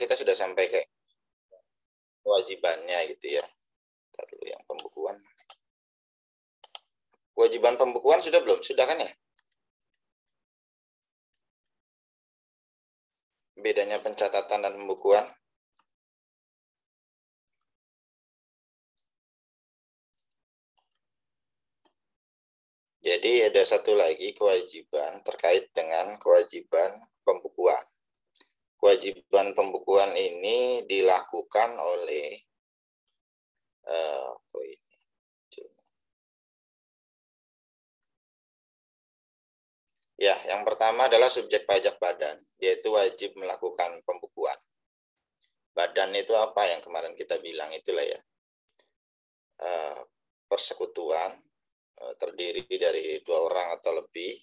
kita sudah sampai ke kewajibannya gitu ya. Ntar dulu yang pembukuan. Kewajiban pembukuan sudah belum? Sudah kan ya? Bedanya pencatatan dan pembukuan. Jadi ada satu lagi kewajiban terkait dengan kewajiban pembukuan. Kewajiban pembukuan ini dilakukan oleh ya, yang pertama adalah subjek pajak badan, yaitu wajib melakukan pembukuan. Badan itu apa yang kemarin kita bilang itulah ya, persekutuan terdiri dari 2 orang atau lebih,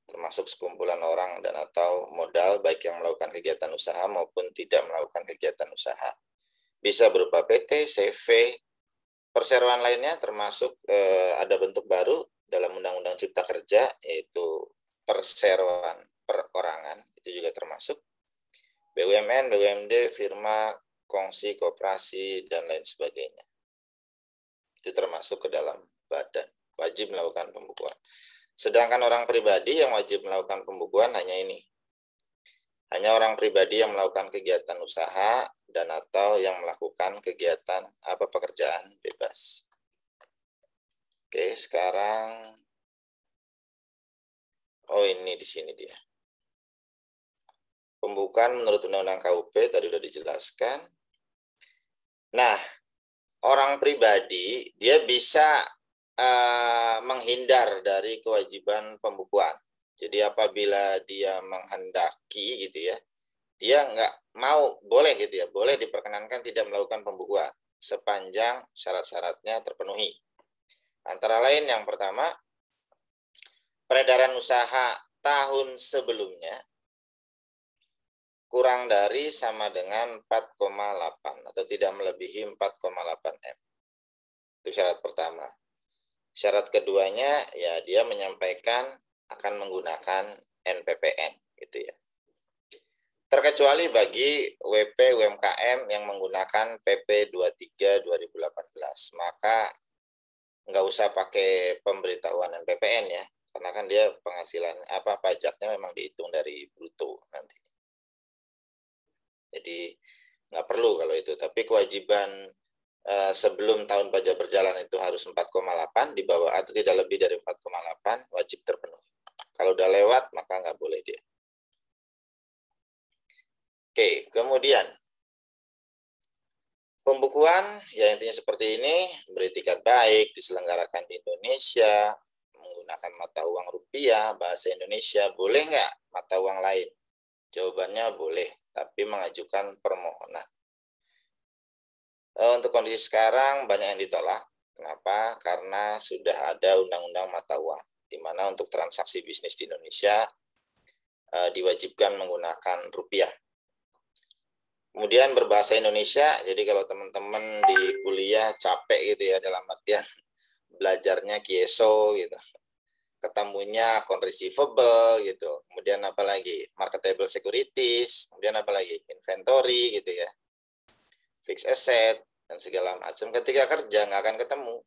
termasuk sekumpulan orang dan atau modal baik yang melakukan kegiatan usaha maupun tidak melakukan kegiatan usaha. Bisa berupa PT, CV, perseroan lainnya, termasuk ada bentuk baru dalam Undang-Undang Cipta Kerja, yaitu perseroan perorangan, itu juga termasuk. BUMN, BUMD, firma, kongsi, koperasi, dan lain sebagainya. Itu termasuk ke dalam badan, wajib melakukan pembukuan. Sedangkan orang pribadi yang wajib melakukan pembukuan hanya ini. Hanya orang pribadi yang melakukan kegiatan usaha dan atau yang melakukan kegiatan pekerjaan bebas. Oke, sekarang ini di sini dia. Pembukuan menurut Undang-Undang KUP tadi sudah dijelaskan. Nah, orang pribadi dia bisa menghindar dari kewajiban pembukuan. Jadi apabila dia menghendaki gitu ya, dia nggak mau, boleh gitu ya, boleh diperkenankan tidak melakukan pembukuan sepanjang syarat-syaratnya terpenuhi. Antara lain yang pertama, peredaran usaha tahun sebelumnya kurang dari sama dengan 4,8 atau tidak melebihi 4,8 M. Itu syarat pertama. Syarat keduanya ya dia menyampaikan akan menggunakan NPPN gitu ya. Terkecuali bagi WP UMKM yang menggunakan PP 23 2018, maka nggak usah pakai pemberitahuan NPPN ya, karena kan dia penghasilan pajaknya memang dihitung dari bruto nanti. Jadi nggak perlu kalau itu, tapi kewajiban sebelum tahun pajak berjalan itu harus 4,8 di bawah atau tidak lebih dari 4,8 wajib terpenuhi. Kalau udah lewat maka nggak boleh dia. Oke, kemudian pembukuan ya intinya seperti ini, beretikat baik, diselenggarakan di Indonesia, menggunakan mata uang rupiah, bahasa Indonesia, boleh nggak mata uang lain? Jawabannya boleh, tapi mengajukan permohonan. Untuk kondisi sekarang banyak yang ditolak. Kenapa? Karena sudah ada undang-undang mata uang, di mana untuk transaksi bisnis di Indonesia diwajibkan menggunakan rupiah. Kemudian berbahasa Indonesia, jadi kalau teman-teman di kuliah capek gitu ya, dalam artian belajarnya KIESO gitu, ketemunya account receivable gitu, kemudian apa lagi, marketable securities, kemudian apa lagi, inventory gitu ya, fixed asset, dan segala macam. Ketika kerja nggak akan ketemu.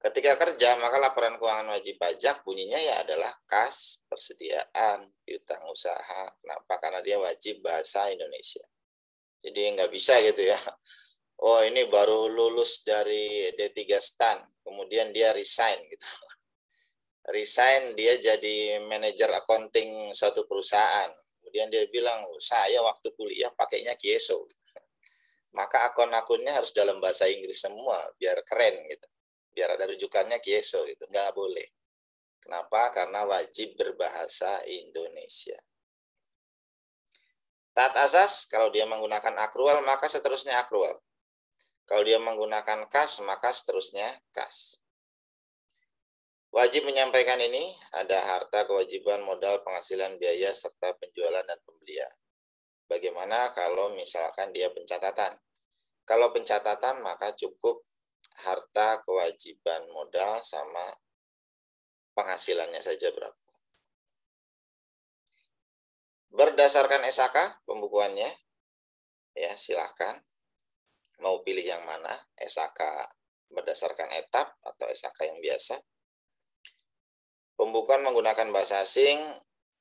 Ketika kerja, maka laporan keuangan wajib pajak bunyinya ya adalah kas, persediaan, piutang usaha. Kenapa? Karena dia wajib bahasa Indonesia. Jadi nggak bisa gitu ya. Oh ini baru lulus dari D3 STAN, kemudian dia resign gitu. Resign, dia jadi manajer accounting suatu perusahaan. Kemudian dia bilang, saya waktu kuliah pakainya KIESO. Maka akun-akunnya harus dalam bahasa Inggris semua, biar keren gitu. Biar ada rujukannya KIESO gitu, nggak boleh. Kenapa? Karena wajib berbahasa Indonesia. Taat asas, kalau dia menggunakan akrual, maka seterusnya akrual. Kalau dia menggunakan kas, maka seterusnya kas. Wajib menyampaikan ini, ada harta, kewajiban, modal, penghasilan, biaya, serta penjualan dan pembelian. Bagaimana kalau misalkan dia pencatatan? Kalau pencatatan maka cukup harta, kewajiban, modal, sama penghasilannya saja berapa. Berdasarkan SAK pembukuannya, ya silahkan mau pilih yang mana, SAK berdasarkan etap atau SAK yang biasa. Pembukuan menggunakan bahasa asing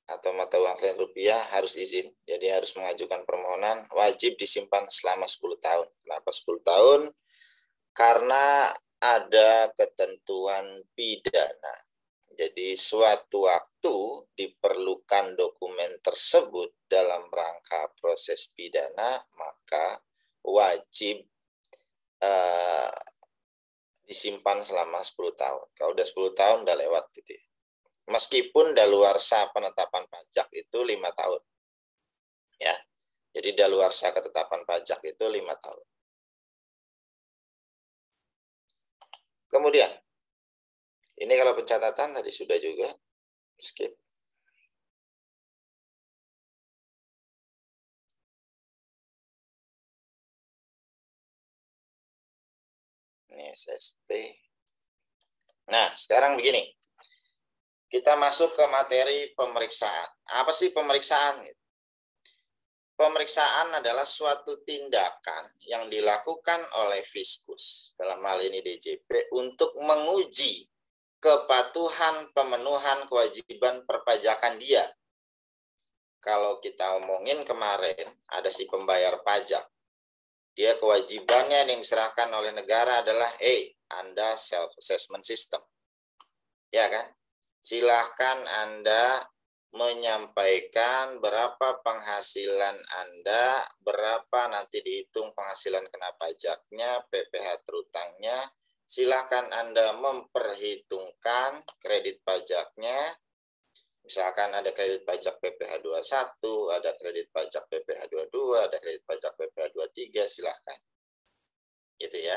atau mata uang selain rupiah harus izin, jadi harus mengajukan permohonan, wajib disimpan selama 10 tahun. Kenapa 10 tahun? Karena ada ketentuan pidana. Jadi suatu waktu diperlukan dokumen tersebut dalam rangka proses pidana, maka wajib disimpan selama 10 tahun. Kalau udah 10 tahun udah lewat gitu ya. Meskipun daluarsa penetapan pajak itu 5 tahun. Ya. Jadi daluarsa ketetapan pajak itu 5 tahun. Kemudian ini kalau pencatatan tadi sudah juga, skip. Ini SSP. Nah, sekarang begini. Kita masuk ke materi pemeriksaan. Apa sih pemeriksaan? Pemeriksaan adalah suatu tindakan yang dilakukan oleh Fiskus, dalam hal ini DJP, untuk menguji kepatuhan pemenuhan kewajiban perpajakan dia. Kalau kita omongin kemarin, ada si pembayar pajak. Dia kewajibannya yang diserahkan oleh negara adalah, Anda self-assessment system. Ya kan? Silahkan Anda menyampaikan berapa penghasilan Anda, berapa nanti dihitung penghasilan kena pajaknya, PPh terutangnya. Silakan Anda memperhitungkan kredit pajaknya. Misalkan ada kredit pajak PPh 21, ada kredit pajak PPh 22, ada kredit pajak PPh 23, silahkan. Gitu ya.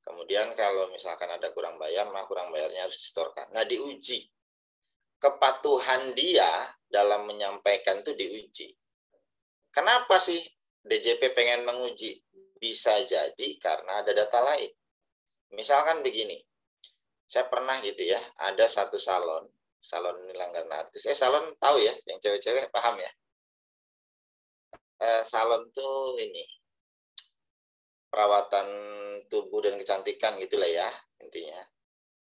Kemudian kalau misalkan ada kurang bayar, maka kurang bayarnya harus disetorkan. Nah, diuji. Kepatuhan dia dalam menyampaikan itu diuji. Kenapa sih DJP pengen menguji? Bisa jadi karena ada data lain. Misalkan begini, saya pernah gitu ya, ada satu salon ini langganan artis. Salon tahu ya, yang cewek-cewek paham ya. Salon tuh ini, perawatan tubuh dan kecantikan gitulah ya, intinya.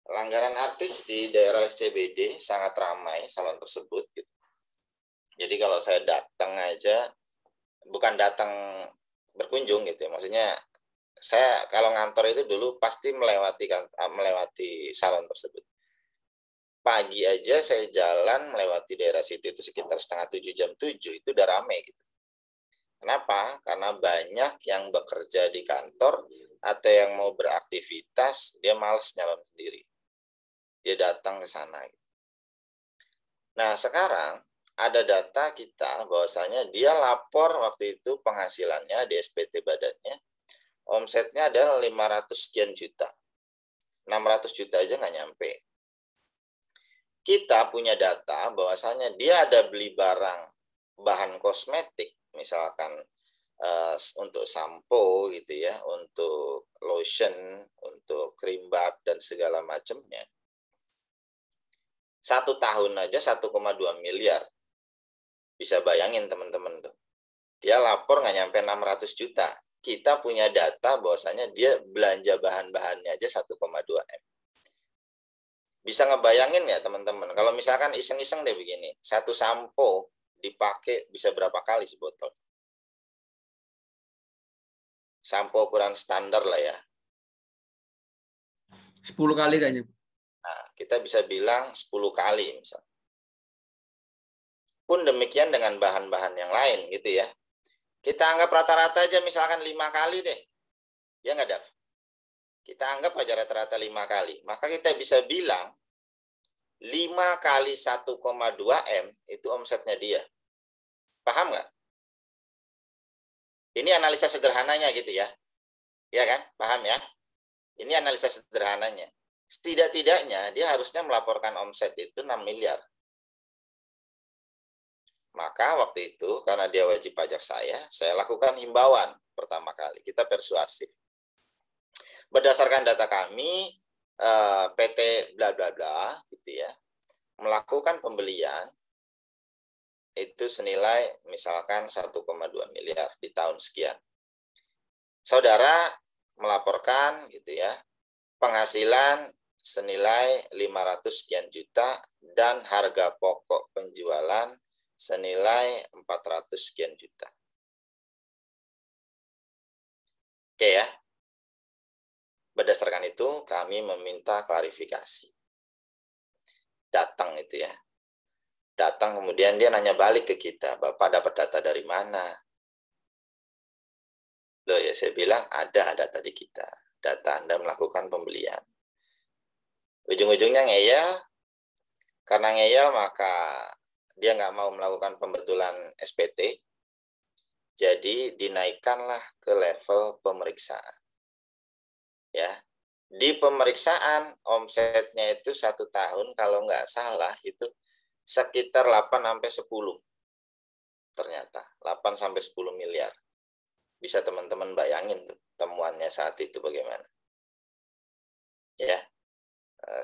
Langganan artis di daerah SCBD sangat ramai salon tersebut gitu. Jadi kalau saya datang aja, bukan datang berkunjung gitu ya, maksudnya saya kalau ngantor itu dulu pasti melewati salon tersebut. Pagi aja saya jalan melewati daerah situ itu sekitar setengah 7, jam 7 itu udah ramai gitu. Kenapa? Karena banyak yang bekerja di kantor atau yang mau beraktivitas dia malas nyalon sendiri. Dia datang ke sana. Nah, sekarang ada data kita bahwasanya dia lapor waktu itu penghasilannya di SPT badannya, omsetnya adalah 500 sekian juta. 600 juta aja nggak nyampe. Kita punya data bahwasanya dia ada beli barang bahan kosmetik, misalkan untuk sampo gitu ya, untuk lotion, untuk krim bath dan segala macamnya. 1 tahun aja 1,2 miliar. Bisa bayangin teman-teman tuh. Dia lapor nggak nyampe 600 juta. Kita punya data bahwasanya dia belanja bahan-bahannya aja 1,2 M. Bisa ngebayangin ya teman-teman, kalau misalkan iseng-iseng deh begini, satu sampo dipakai bisa berapa kali sebotol? Sampo ukuran standar lah ya. 10 kali kayaknya. Nah, kita bisa bilang 10 kali misalnya. Pun demikian dengan bahan-bahan yang lain gitu ya. Kita anggap rata-rata aja misalkan 5 kali deh. Ya nggak, Dav? Kita anggap aja rata-rata 5 kali. Maka kita bisa bilang 5 kali 1,2 M itu omsetnya dia. Paham nggak? Ini analisa sederhananya gitu ya. Ya kan? Paham ya? Ini analisa sederhananya. Setidak-tidaknya dia harusnya melaporkan omset itu 6 miliar. Maka waktu itu karena dia wajib pajak saya lakukan himbauan pertama kali. Kita persuasif. Berdasarkan data kami, PT bla bla bla gitu ya, melakukan pembelian itu senilai misalkan 1,2 miliar di tahun sekian. Saudara melaporkan gitu ya, penghasilan senilai 500 sekian juta dan harga pokok penjualan senilai 400 sekian juta. Oke ya. Berdasarkan itu kami meminta klarifikasi. Datang itu ya. Datang kemudian dia nanya balik ke kita, Bapak dapat data dari mana? Loh ya saya bilang ada data di kita. Data Anda melakukan pembelian. Ujung-ujungnya ngeyel. Karena ngeyel maka dia nggak mau melakukan pembetulan SPT. Jadi dinaikkanlah ke level pemeriksaan. Ya, di pemeriksaan omsetnya itu 1 tahun kalau nggak salah itu sekitar 8-10. Ternyata 8-10 miliar. Bisa teman-teman bayangin tuh temuannya saat itu bagaimana. Ya,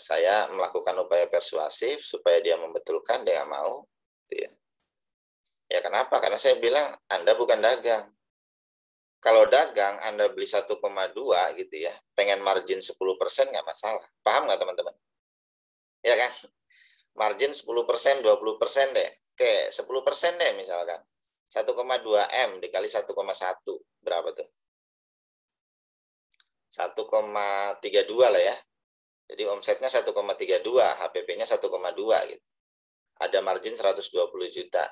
saya melakukan upaya persuasif supaya dia membetulkan, dia nggak mau. Gitu ya. Ya kenapa? Karena saya bilang Anda bukan dagang. Kalau dagang Anda beli 1,2 gitu ya, pengen margin 10% nggak masalah. Paham nggak teman-teman? Ya kan? Margin 10%, 20% deh. Oke, 10% deh misalkan. 1,2 M dikali 1,1. Berapa tuh? 1,32 lah ya. Jadi omsetnya 1,32, HPP-nya 1,2 gitu. Ada margin 120 juta.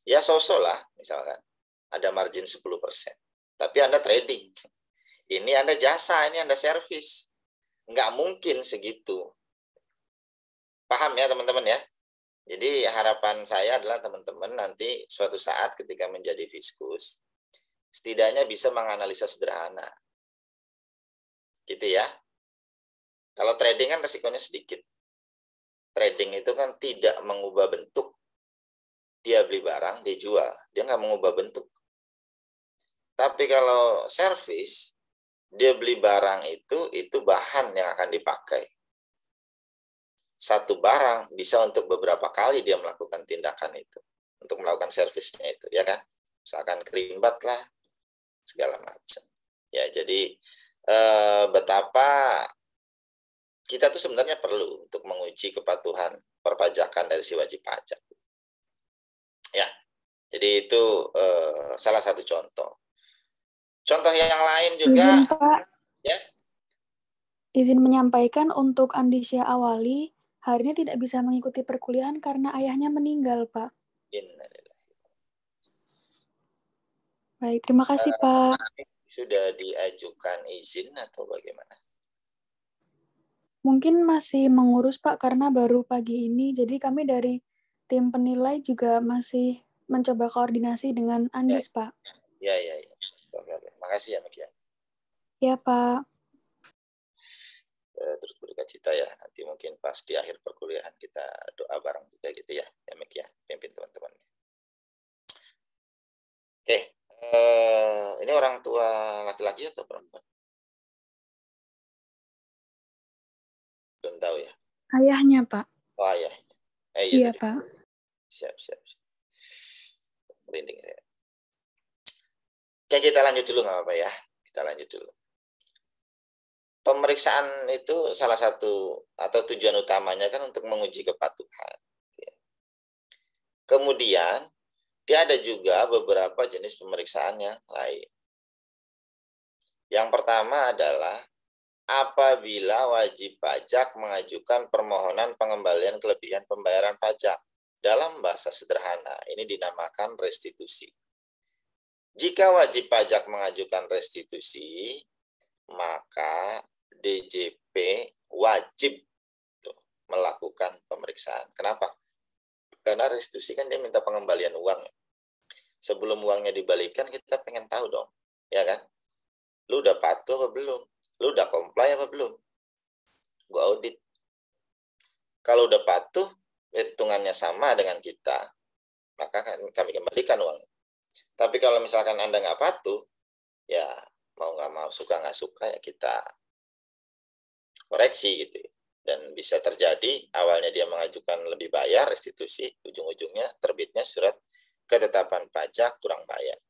Ya sosok lah misalkan. Ada margin 10%. Tapi Anda trading. Ini Anda jasa, ini Anda servis. Nggak mungkin segitu. Paham ya teman-teman ya? Jadi harapan saya adalah teman-teman nanti suatu saat ketika menjadi fiskus, setidaknya bisa menganalisa sederhana. Gitu ya. Kalau trading kan resikonya sedikit. Trading itu kan tidak mengubah bentuk. Dia beli barang, dia jual. Dia nggak mengubah bentuk. Tapi kalau servis, dia beli barang itu bahan yang akan dipakai. Satu barang bisa untuk beberapa kali dia melakukan tindakan itu. Untuk melakukan servisnya itu, ya kan? Misalkan kerimbat lah, segala macam. Ya, jadi betapa kita tuh sebenarnya perlu untuk menguji kepatuhan perpajakan dari si wajib pajak. Ya, jadi itu salah satu contoh. Contoh yang lain juga, izin Pak, ya. Izin menyampaikan untuk Andisya Awali, hari ini tidak bisa mengikuti perkuliahan karena ayahnya meninggal, Pak. Baik, terima kasih, Pak. Sudah diajukan izin atau bagaimana? Mungkin masih mengurus, Pak, karena baru pagi ini. Jadi kami dari tim penilai juga masih mencoba koordinasi dengan Andis, Ya, Pak. ya. Oke. Makasih ya, Miki. Ya, Pak. Terus berduka cita ya. Nanti mungkin pas di akhir perkuliahan kita doa bareng juga gitu ya, Miki ya, pimpin teman-teman. Oke, ini orang tua laki-laki atau perempuan? Belum tahu ya. Ayahnya, Pak. Oh, ayahnya. Iya, Tadi. Pak. Siap. Merinding saya. Oke, kita lanjut dulu nggak apa-apa ya. Kita lanjut dulu. Pemeriksaan itu salah satu atau tujuan utamanya kan untuk menguji kepatuhan. Kemudian, dia ada juga beberapa jenis pemeriksaan yang lain. Yang pertama adalah apabila wajib pajak mengajukan permohonan pengembalian kelebihan pembayaran pajak. Dalam bahasa sederhana, ini dinamakan restitusi. Jika wajib pajak mengajukan restitusi, maka DJP wajib melakukan pemeriksaan. Kenapa? Karena restitusi kan dia minta pengembalian uang. Sebelum uangnya dibalikan, kita pengen tahu dong, ya kan? Lu udah patuh apa belum? Lu udah comply apa belum? Gua audit. Kalau udah patuh, hitungannya sama dengan kita, maka kami kembalikan uangnya. Tapi kalau misalkan Anda nggak patuh, ya mau nggak mau, suka nggak suka, ya kita koreksi gitu. Dan bisa terjadi awalnya dia mengajukan lebih bayar restitusi, ujung-ujungnya terbitnya surat ketetapan pajak kurang bayar.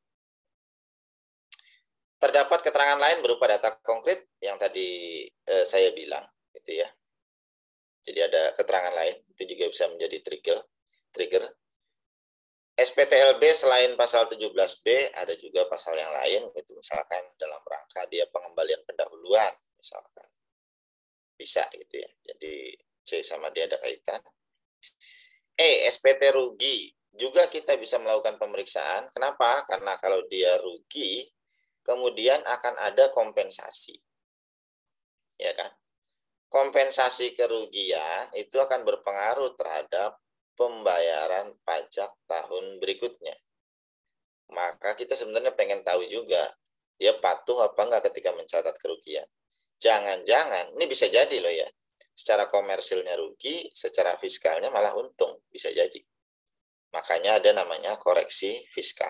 Terdapat keterangan lain berupa data konkret yang tadi saya bilang, gitu ya. Jadi ada keterangan lain, itu juga bisa menjadi trigger. SPTLB selain pasal 17B ada juga pasal yang lain, itu misalkan dalam rangka dia pengembalian pendahuluan, misalkan. Bisa gitu ya. Jadi C sama D ada kaitan. SPT rugi juga kita bisa melakukan pemeriksaan. Kenapa? Karena kalau dia rugi, kemudian akan ada kompensasi. Ya kan? Kompensasi kerugian itu akan berpengaruh terhadap pembayaran pajak tahun berikutnya. Maka kita sebenarnya pengen tahu juga, dia patuh apa enggak ketika mencatat kerugian. Jangan-jangan, ini bisa jadi loh ya, secara komersilnya rugi, secara fiskalnya malah untung, bisa jadi. Makanya ada namanya koreksi fiskal.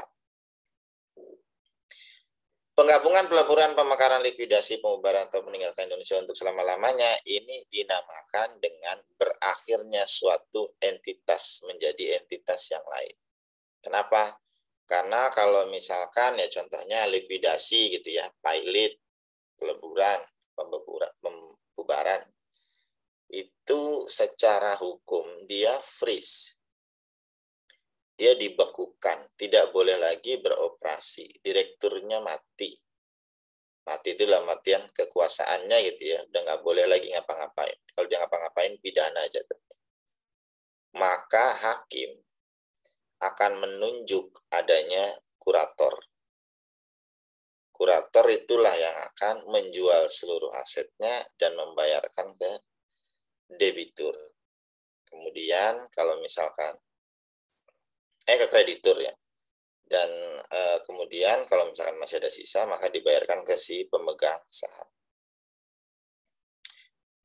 Penggabungan pelaburan pemekaran likuidasi pembubaran atau meninggalkan Indonesia untuk selama-lamanya ini dinamakan dengan berakhirnya suatu entitas menjadi entitas yang lain. Kenapa? Karena kalau misalkan ya contohnya likuidasi gitu ya, pilot, peleburan, pembubaran, itu secara hukum dia freeze. Dia dibekukan, tidak boleh lagi beroperasi, direkturnya mati. Mati itu dalam artian kekuasaannya gitu ya, udah nggak boleh lagi ngapa-ngapain. Kalau dia ngapa-ngapain, pidana aja. Maka hakim akan menunjuk adanya kurator. Kurator itulah yang akan menjual seluruh asetnya dan membayarkan ke debitur. Kemudian kalau misalkan ke kreditur ya. Dan kemudian kalau misalkan masih ada sisa, maka dibayarkan ke si pemegang saham.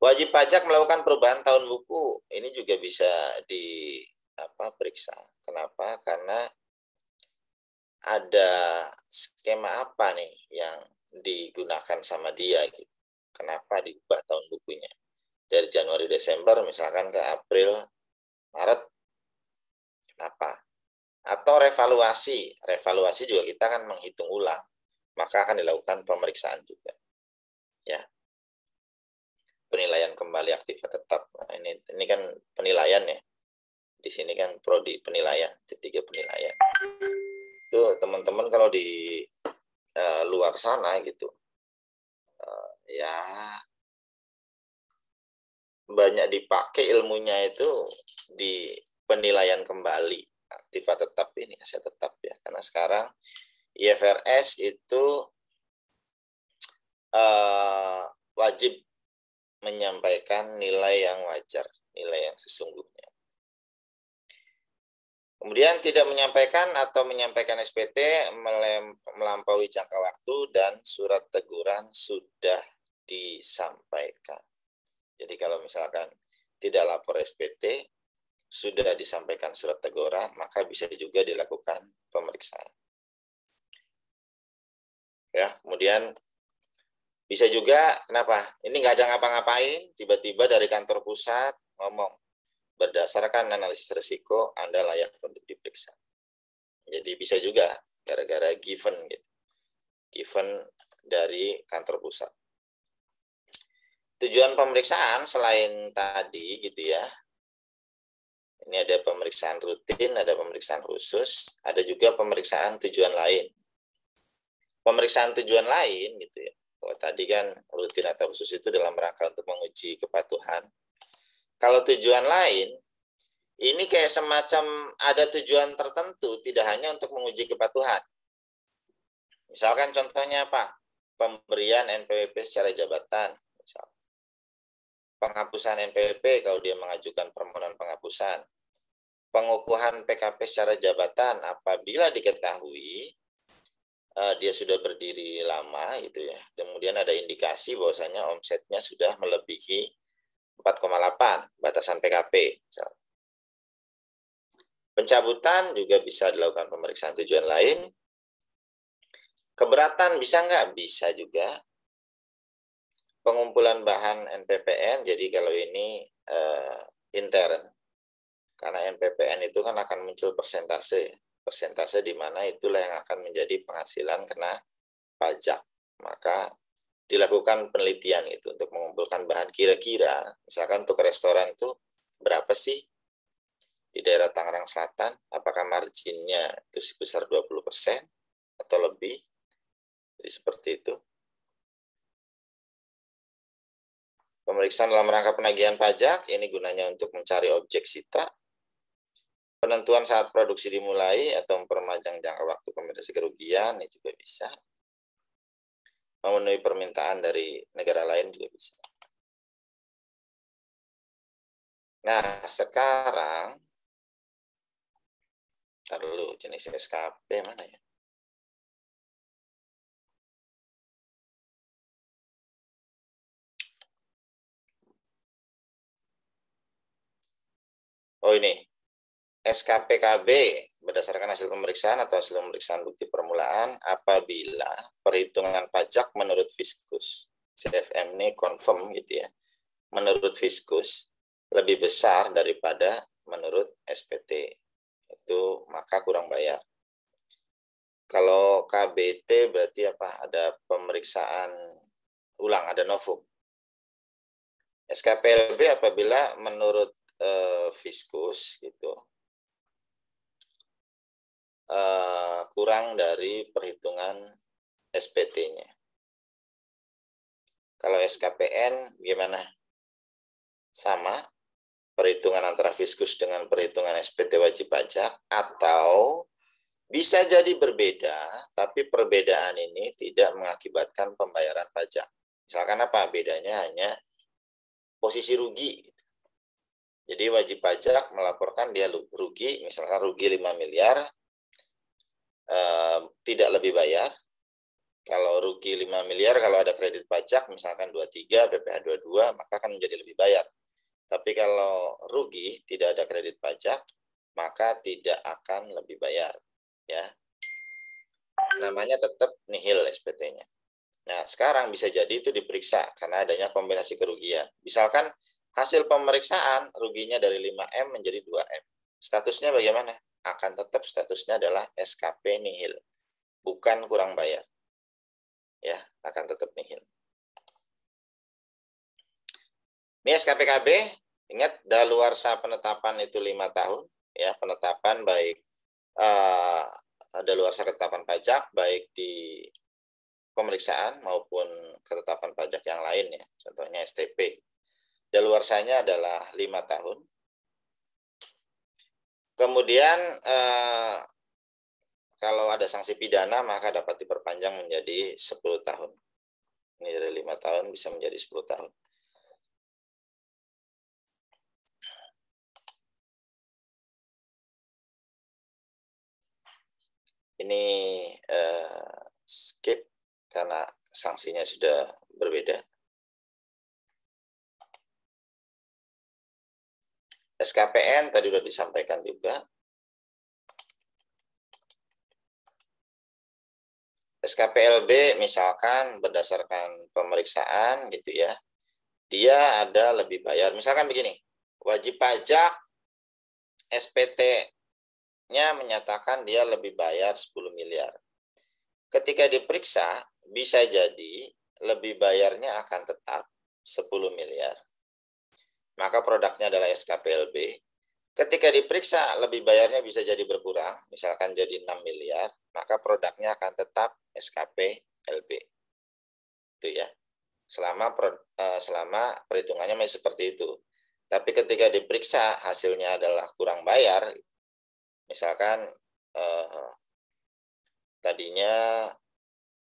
Wajib pajak melakukan perubahan tahun buku, ini juga bisa diperiksa. Kenapa? Karena ada skema apa nih yang digunakan sama dia gitu. Kenapa diubah tahun bukunya? Dari Januari Desember misalkan ke April Maret. Kenapa? Atau revaluasi. Revaluasi juga kita kan menghitung ulang. Maka akan dilakukan pemeriksaan juga. Ya. Penilaian kembali aktiva tetap. Nah, ini kan penilaian ya. Di sini kan prodi penilaian, ketiga penilaian. Itu teman-teman kalau di luar sana gitu. Ya banyak dipakai ilmunya itu di penilaian kembali aktiva tetap ini, aset tetap ya. Karena sekarang IFRS itu wajib menyampaikan nilai yang wajar, nilai yang sesungguhnya. Kemudian tidak menyampaikan atau menyampaikan SPT melampaui jangka waktu dan surat teguran sudah disampaikan. Jadi kalau misalkan tidak lapor SPT, sudah disampaikan surat teguran, maka bisa juga dilakukan pemeriksaan. Ya, kemudian bisa juga, kenapa? Ini nggak ada ngapa-ngapain, tiba-tiba dari kantor pusat ngomong, berdasarkan analisis risiko, Anda layak untuk diperiksa. Jadi bisa juga, gara-gara given gitu. Given dari kantor pusat. Tujuan pemeriksaan selain tadi gitu ya, ini ada pemeriksaan rutin, ada pemeriksaan khusus, ada juga pemeriksaan tujuan lain. Pemeriksaan tujuan lain gitu ya. Kalau tadi kan rutin atau khusus itu dalam rangka untuk menguji kepatuhan. Kalau tujuan lain, ini kayak semacam ada tujuan tertentu, tidak hanya untuk menguji kepatuhan. Misalkan contohnya apa? Pemberian NPWP secara jabatan. Misal. Penghapusan NPWP kalau dia mengajukan permohonan penghapusan. Pengukuhan PKP secara jabatan apabila diketahui dia sudah berdiri lama gitu ya. Kemudian ada indikasi bahwasanya omsetnya sudah melebihi 4,8 batasan PKP. Misal. Pencabutan juga bisa dilakukan pemeriksaan tujuan lain. Keberatan bisa nggak? Bisa juga. pengumpulan bahan NPPN, jadi kalau ini intern. Karena NPPN itu kan akan muncul persentase. Persentase di mana itulah yang akan menjadi penghasilan kena pajak. Maka dilakukan penelitian itu untuk mengumpulkan bahan kira-kira, misalkan untuk restoran itu berapa sih di daerah Tangerang Selatan, apakah marginnya itu sebesar 20% atau lebih. Jadi seperti itu. Pemeriksaan dalam rangka penagihan pajak, ini gunanya untuk mencari objek sita. Penentuan saat produksi dimulai atau memperpanjang jangka waktu kompensasi kerugian, ini juga bisa. Memenuhi permintaan dari negara lain juga bisa. Nah, sekarang, ntar dulu, jenis SKP mana ya? Oh ini, SKPKB berdasarkan hasil pemeriksaan atau hasil pemeriksaan bukti permulaan apabila perhitungan pajak menurut Fiskus. CFM ini confirm gitu ya. Menurut Fiskus lebih besar daripada menurut SPT. Itu maka kurang bayar. Kalau KBT berarti apa? Ada pemeriksaan ulang, ada novum. SKPLB apabila menurut Fiskus gitu kurang dari perhitungan SPT-nya. Kalau SKPN gimana? Sama, perhitungan antara Fiskus dengan perhitungan SPT wajib pajak, atau bisa jadi berbeda, tapi perbedaan ini tidak mengakibatkan pembayaran pajak. Misalkan apa? Bedanya hanya posisi rugi. Jadi wajib pajak melaporkan dia rugi, misalkan rugi 5 miliar, tidak lebih bayar. Kalau rugi 5 miliar, kalau ada kredit pajak, misalkan 23, PPh 22, maka akan menjadi lebih bayar. Tapi kalau rugi, tidak ada kredit pajak, maka tidak akan lebih bayar. Ya, namanya tetap nihil SPT-nya. Nah, sekarang bisa jadi itu diperiksa karena adanya kombinasi kerugian. Misalkan hasil pemeriksaan ruginya dari 5M menjadi 2M. Statusnya bagaimana? Akan tetap statusnya adalah SKP nihil, bukan kurang bayar. Ya, akan tetap nihil. Ini SKPKB, ingat daluarsa penetapan itu 5 tahun, ya, penetapan baik daluarsa ketetapan pajak baik di pemeriksaan maupun ketetapan pajak yang lain ya, contohnya STP. Daluarsanya adalah 5 tahun. Kemudian kalau ada sanksi pidana maka dapat diperpanjang menjadi 10 tahun. Ini dari 5 tahun bisa menjadi 10 tahun. Ini skip karena sanksinya sudah berbeda. SKPN tadi sudah disampaikan juga. SKPLB misalkan berdasarkan pemeriksaan gitu ya, dia ada lebih bayar. Misalkan begini, wajib pajak SPT-nya menyatakan dia lebih bayar 10 miliar. Ketika diperiksa, bisa jadi lebih bayarnya akan tetap 10 miliar. Maka produknya adalah SKPLB. Ketika diperiksa, lebih bayarnya bisa jadi berkurang, misalkan jadi 6 miliar, maka produknya akan tetap SKPLB. Itu ya. Selama perhitungannya masih seperti itu. Tapi ketika diperiksa hasilnya adalah kurang bayar, misalkan tadinya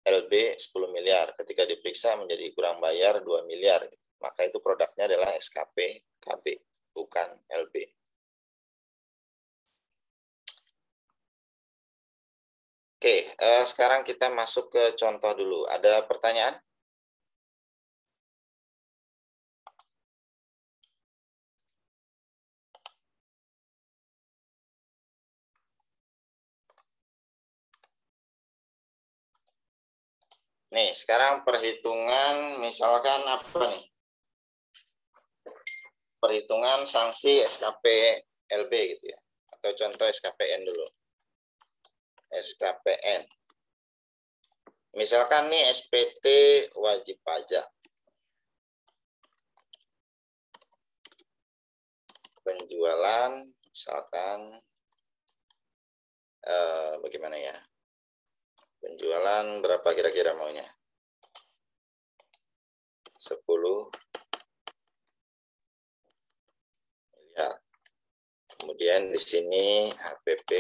LB 10 miliar, ketika diperiksa menjadi kurang bayar 2 miliar, maka itu produknya adalah SKP KB, bukan LB. Oke, sekarang kita masuk ke contoh dulu. Ada pertanyaan? Nih, sekarang perhitungan misalkan apa nih? Perhitungan sanksi SKP LB gitu ya. Atau contoh SKPN dulu. SKPN. Misalkan nih SPT wajib pajak. Penjualan misalkan bagaimana ya? Penjualan berapa kira-kira maunya? 10 miliar. Kemudian di sini HPP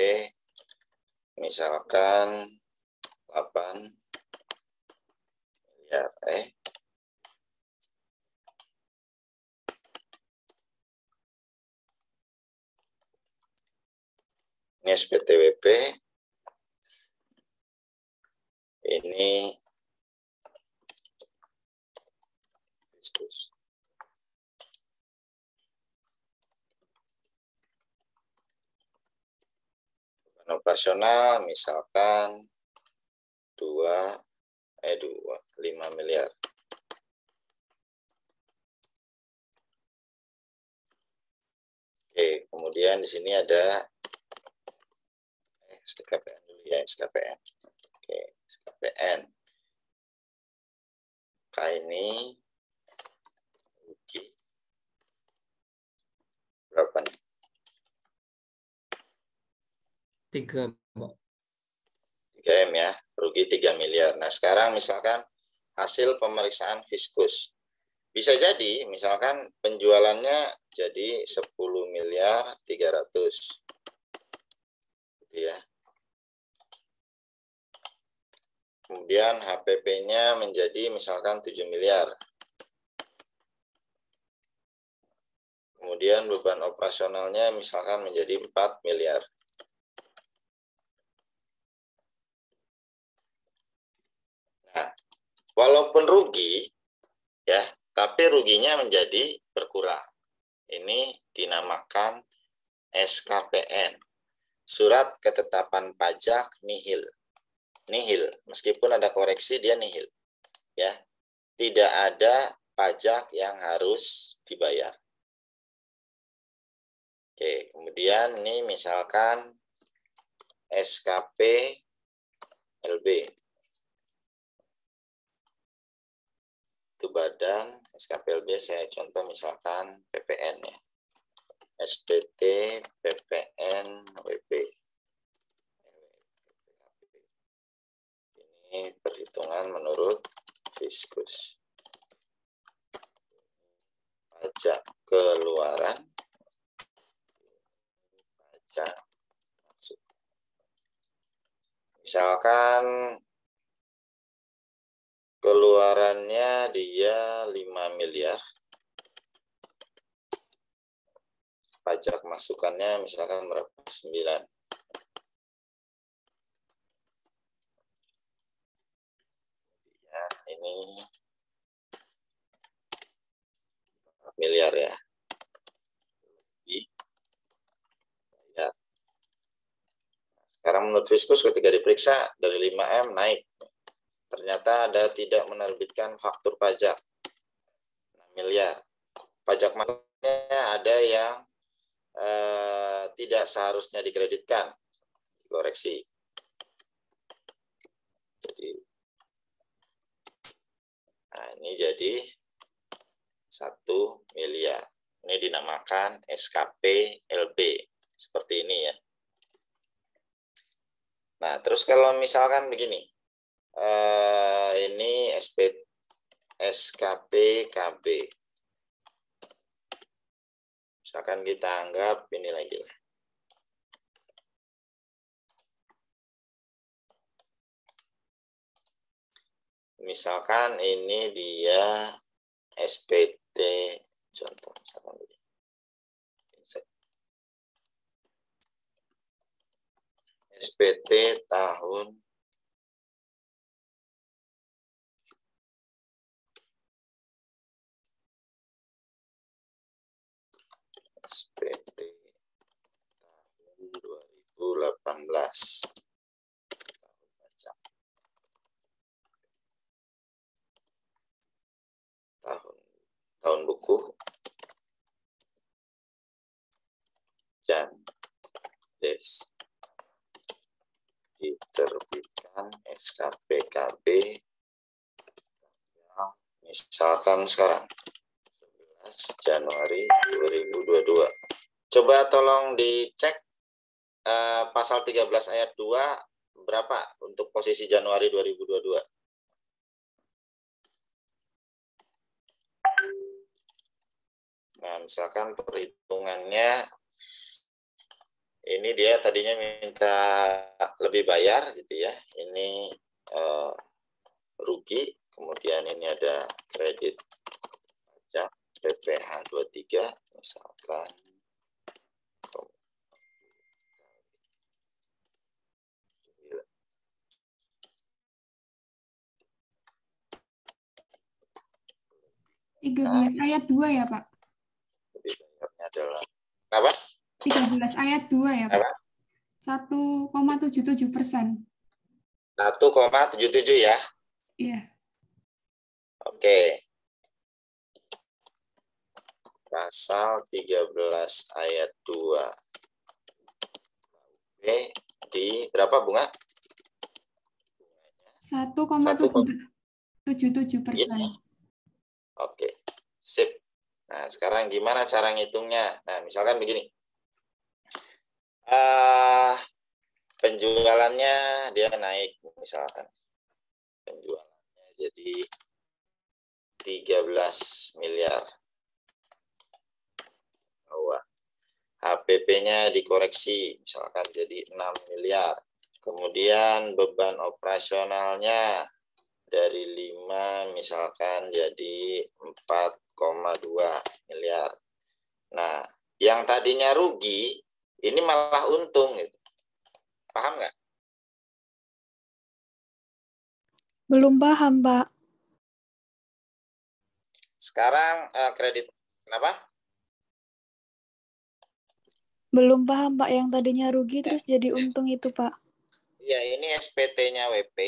misalkan 8 miliar. Ini SPTWP. Ini operasional misalkan 5 miliar. Oke, kemudian di sini ada SKPN dulu ya, SKPN. Oke, SKPN. Ini rugi berapa nih? 3, Mbak. 3M ya, rugi 3 miliar. Nah, sekarang misalkan hasil pemeriksaan fiskus. Bisa jadi misalkan penjualannya jadi 10 miliar 300. Gitu ya. Kemudian HPP-nya menjadi misalkan 7 miliar. Kemudian beban operasionalnya misalkan menjadi 4 miliar. Nah, walaupun rugi, ya, tapi ruginya menjadi berkurang. Ini dinamakan SKPN. Surat ketetapan pajak nihil. Nihil, meskipun ada koreksi dia nihil. Ya, tidak ada pajak yang harus dibayar. Oke, kemudian ini misalkan SKP LB. Itu badan SKP LB, saya contoh misalkan PPN ya. SPT PPN WP. Ini perhitungan menurut fiskus. Pajak keluaran, pajak masuk. Misalkan keluarannya dia 5 miliar. Pajak masukannya misalkan berapa? 9. Ya, ini miliar ya. Ya. Sekarang menurut fiskus ketika diperiksa dari 5M naik. Ternyata ada tidak menerbitkan faktur pajak 6 miliar. Pajak masuknya ada yang tidak seharusnya dikreditkan, dikoreksi. Jadi, nah ini jadi 1 miliar. Ini dinamakan SKP LB. Seperti ini ya. Nah, terus kalau misalkan begini, ini SKP KB. Misalkan kita anggap ini lagi lah. Misalkan ini dia SPT, contoh misalkan begini. SPT tahun SPT tahun 2018. buku Jan Des diterbitkan SKPKB misalkan sekarang 11 Januari 2022. Coba tolong dicek pasal 13 ayat 2 berapa untuk posisi Januari 2022. Nah, misalkan perhitungannya ini dia tadinya minta lebih bayar gitu ya. Ini rugi, kemudian ini ada kredit pajak PPh 23 misalkan. Nah, ayat 2 ya, Pak? Lebih bayarnya adalah apa? 13 ayat 2 ya, Pak? 1,77%. 1,77 ya? Iya. Oke. Pasal 13 ayat 2. Oke, di berapa bunga? 1,77%. Oke, sip. Nah, sekarang gimana cara ngitungnya? Nah, misalkan begini. Penjualannya dia naik, misalkan. Penjualannya jadi 13 miliar. Bahwa HPP-nya dikoreksi, misalkan jadi 6 miliar. Kemudian beban operasionalnya dari 5 misalkan jadi 4,2 miliar. Nah, yang tadinya rugi ini malah untung gitu. Paham nggak? Belum paham, Pak. Sekarang kredit kenapa? Belum paham, Pak. Yang tadinya rugi terus jadi untung itu, Pak. Ya, ini SPT-nya WP.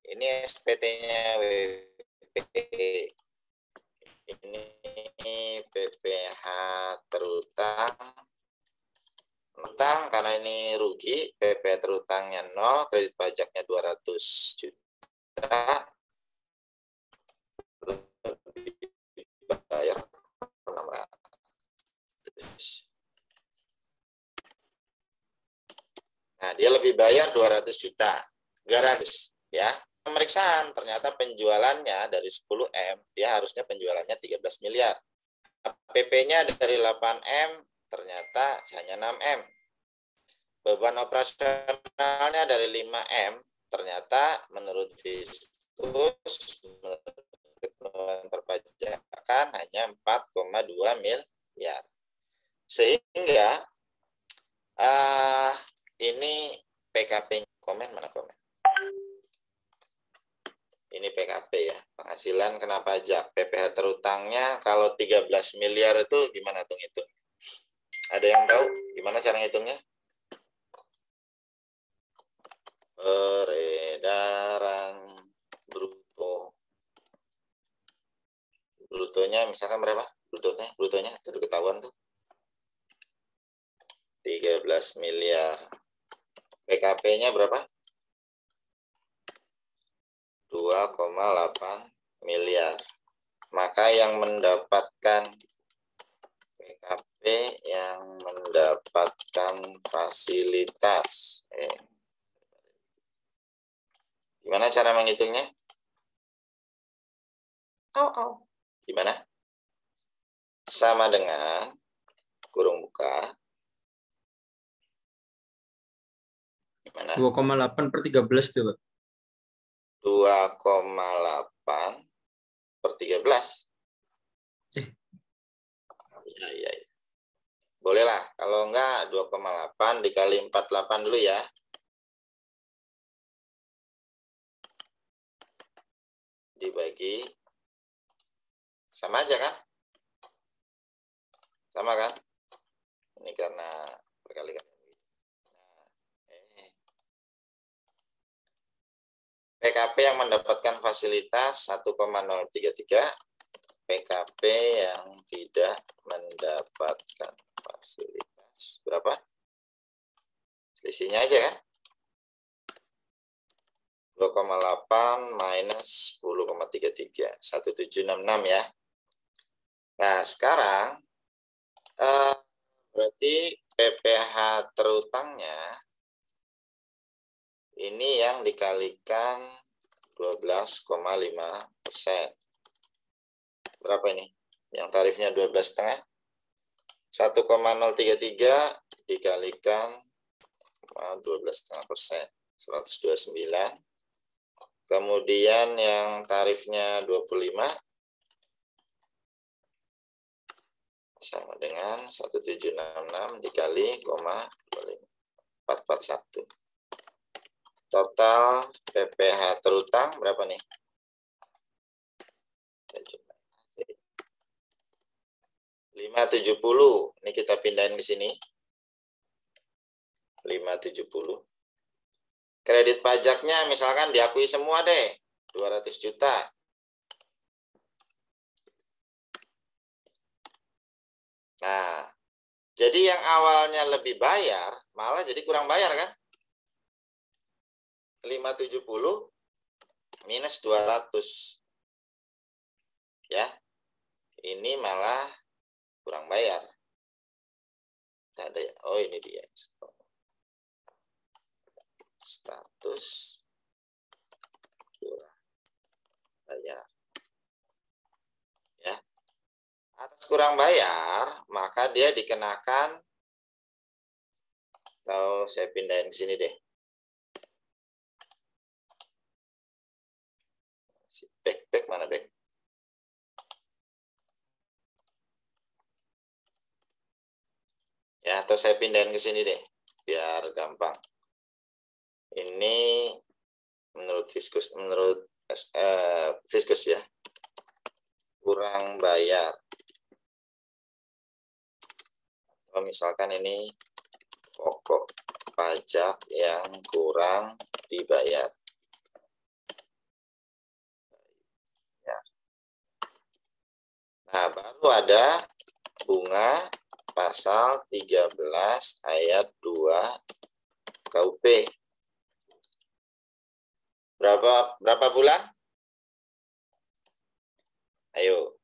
Ini SPT-nya WP. Ini PPh terutang. Utang karena ini rugi, PP terutangnya 0, kredit pajaknya 200 juta. Lebih bayar 600. Nah, dia lebih bayar 200 juta. Garis ya. Pemeriksaan ternyata penjualannya dari 10M, dia harusnya penjualannya 13 miliar. PP-nya dari 8M ternyata hanya 6M. Beban operasionalnya dari 5M ternyata menurut Fiskus menurut perpajakan hanya 4,2 miliar. Sehingga ini PKP komen mana komen? Ini PKP ya, penghasilan kena pajak. PPh terutangnya kalau 13 miliar itu gimana tuh ngitung? Ada yang tahu gimana cara ngitungnya? Peredaran bruto. Brutonya misalkan berapa? Brutonya itu ketahuan tuh. 13 miliar. PKP-nya berapa? 2,8 miliar. Maka yang mendapatkan PKP yang mendapatkan fasilitas. Gimana cara menghitungnya? Gimana? Sama dengan kurung buka. Gimana? 2,8 per 13 tuh, Pak. 2,8 per 13. Ya. Bolehlah, kalau enggak 2,8 dikali 48 dulu ya. Dibagi. Sama aja kan? Sama kan? Ini karena berkali-kali. PKP yang mendapatkan fasilitas 1,033 PKP yang tidak mendapatkan fasilitas. Berapa? Selisihnya aja kan? 2,8 minus 10,33. 1766 ya. Nah, sekarang berarti PPh terutangnya ini yang dikalikan 12,5%. Berapa ini? Yang tarifnya 12,5. 1,033 dikalikan 12,5%. 129. Kemudian yang tarifnya 25 sama dengan 1766 dikali 441. Total PPh terutang berapa nih? 570. Ini kita pindahin ke sini. 570. Kredit pajaknya misalkan diakui semua deh. 200 juta. Nah, jadi yang awalnya lebih bayar, malah jadi kurang bayar kan? 570 minus 200. Ya. Ini malah kurang bayar. Nggak ada ya? Oh, ini dia. Status kurang bayar. Ya. Atas kurang bayar, maka dia dikenakan, kalau saya pindahin ke sini deh. Back mana back? Ya, atau saya pindahin ke sini deh, biar gampang. Ini menurut Fiskus, Fiskus ya, kurang bayar. Atau misalkan ini pokok pajak yang kurang dibayar. Ya. Nah, baru ada bunga pasal 13 ayat 2 KUP. Berapa bulan? Ayo.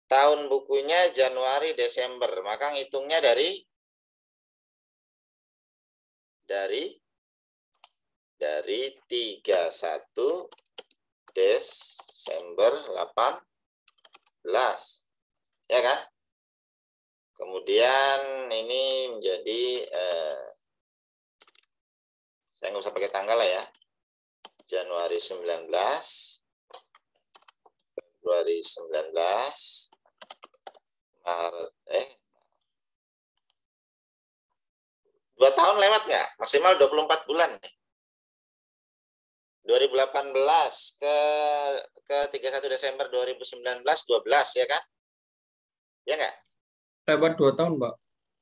Tahun bukunya Januari Desember, maka ngitungnya dari 31 Desember 18. Ya kan? Kemudian ini menjadi saya nggak usah pakai tanggal lah ya. Januari 19, Februari 19, Maret 2 tahun lewat nggak? Maksimal 24 bulan nih. 2018 ke 31 Desember 2019 12 ya kan? Ya nggak? Lewat 2 tahun, Pak.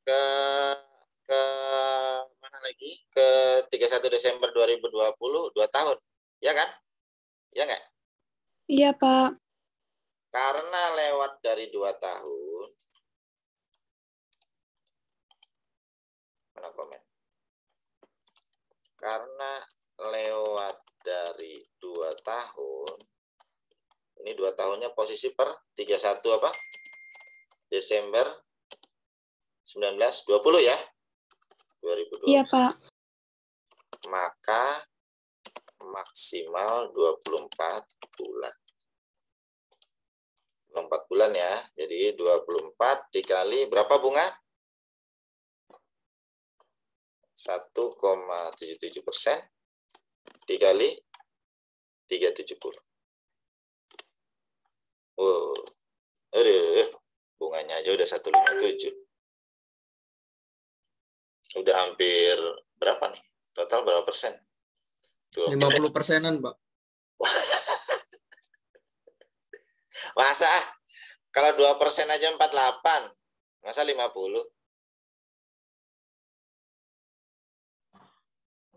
Ke mana lagi? Ke 31 Desember 2020 2 tahun. Ya kan? Ya nggak? Iya, Pak. Karena lewat dari 2 tahun. Mana komen? Karena lewat dari 2 tahun. Ini 2 tahunnya posisi per 31 apa? Desember 1920 ya? 2020. Iya, Pak. Maka maksimal 24 bulan. 24 bulan ya. Jadi 24 dikali berapa bunga? 1,77% dikali 370. Oh, bunganya aja udah 157. Udah hampir berapa nih? Total berapa persen? 50%-an, Pak. Masa? Kalau 2% aja 48. Masa 50?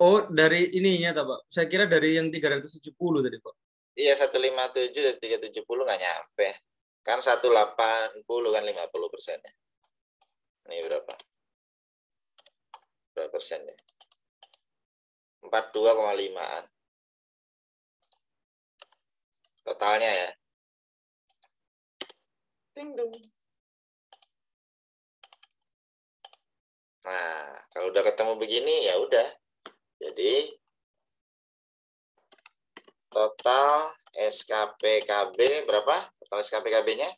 Oh, dari ininya, Pak. Saya kira dari yang 370 tadi, Pak. Iya, 157 dari 370 nggak nyampe. Kan 180 kan 50%-nya. Ini berapa? Berapa persennya? 42,5-an. Totalnya ya. Ding dong. Nah, kalau udah ketemu begini ya udah. Jadi total SKPKB berapa? Total SKPKB-nya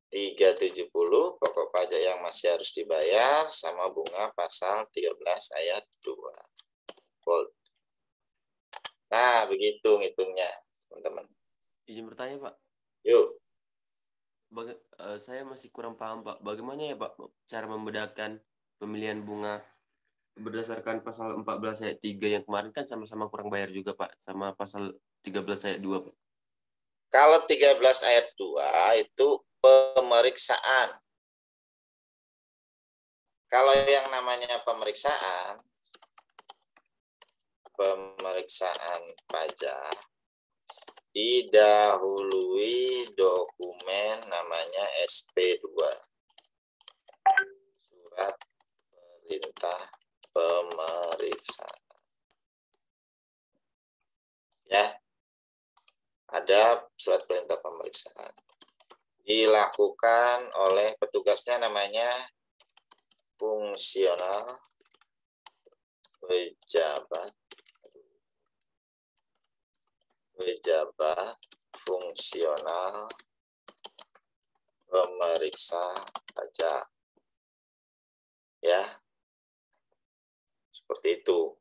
370, pokok pajak yang masih harus dibayar sama bunga pasal 13 ayat 2. Bold. Nah, begitu ngitungnya, teman-teman. Izin bertanya, Pak. Yuk. Saya masih kurang paham, Pak. Bagaimana ya, Pak, cara membedakan pemilihan bunga berdasarkan pasal 14 ayat 3 yang kemarin kan sama-sama kurang bayar juga, Pak, sama pasal 13 ayat 2, Pak. Kalau 13 ayat 2 itu pemeriksaan. Kalau yang namanya pemeriksaan pajak didahului dokumen namanya SP2. Surat perintah pemeriksaan. Ya. Ada surat perintah pemeriksaan. Dilakukan oleh petugasnya namanya fungsional pejabat fungsional pemeriksa pajak. Ya. Seperti itu.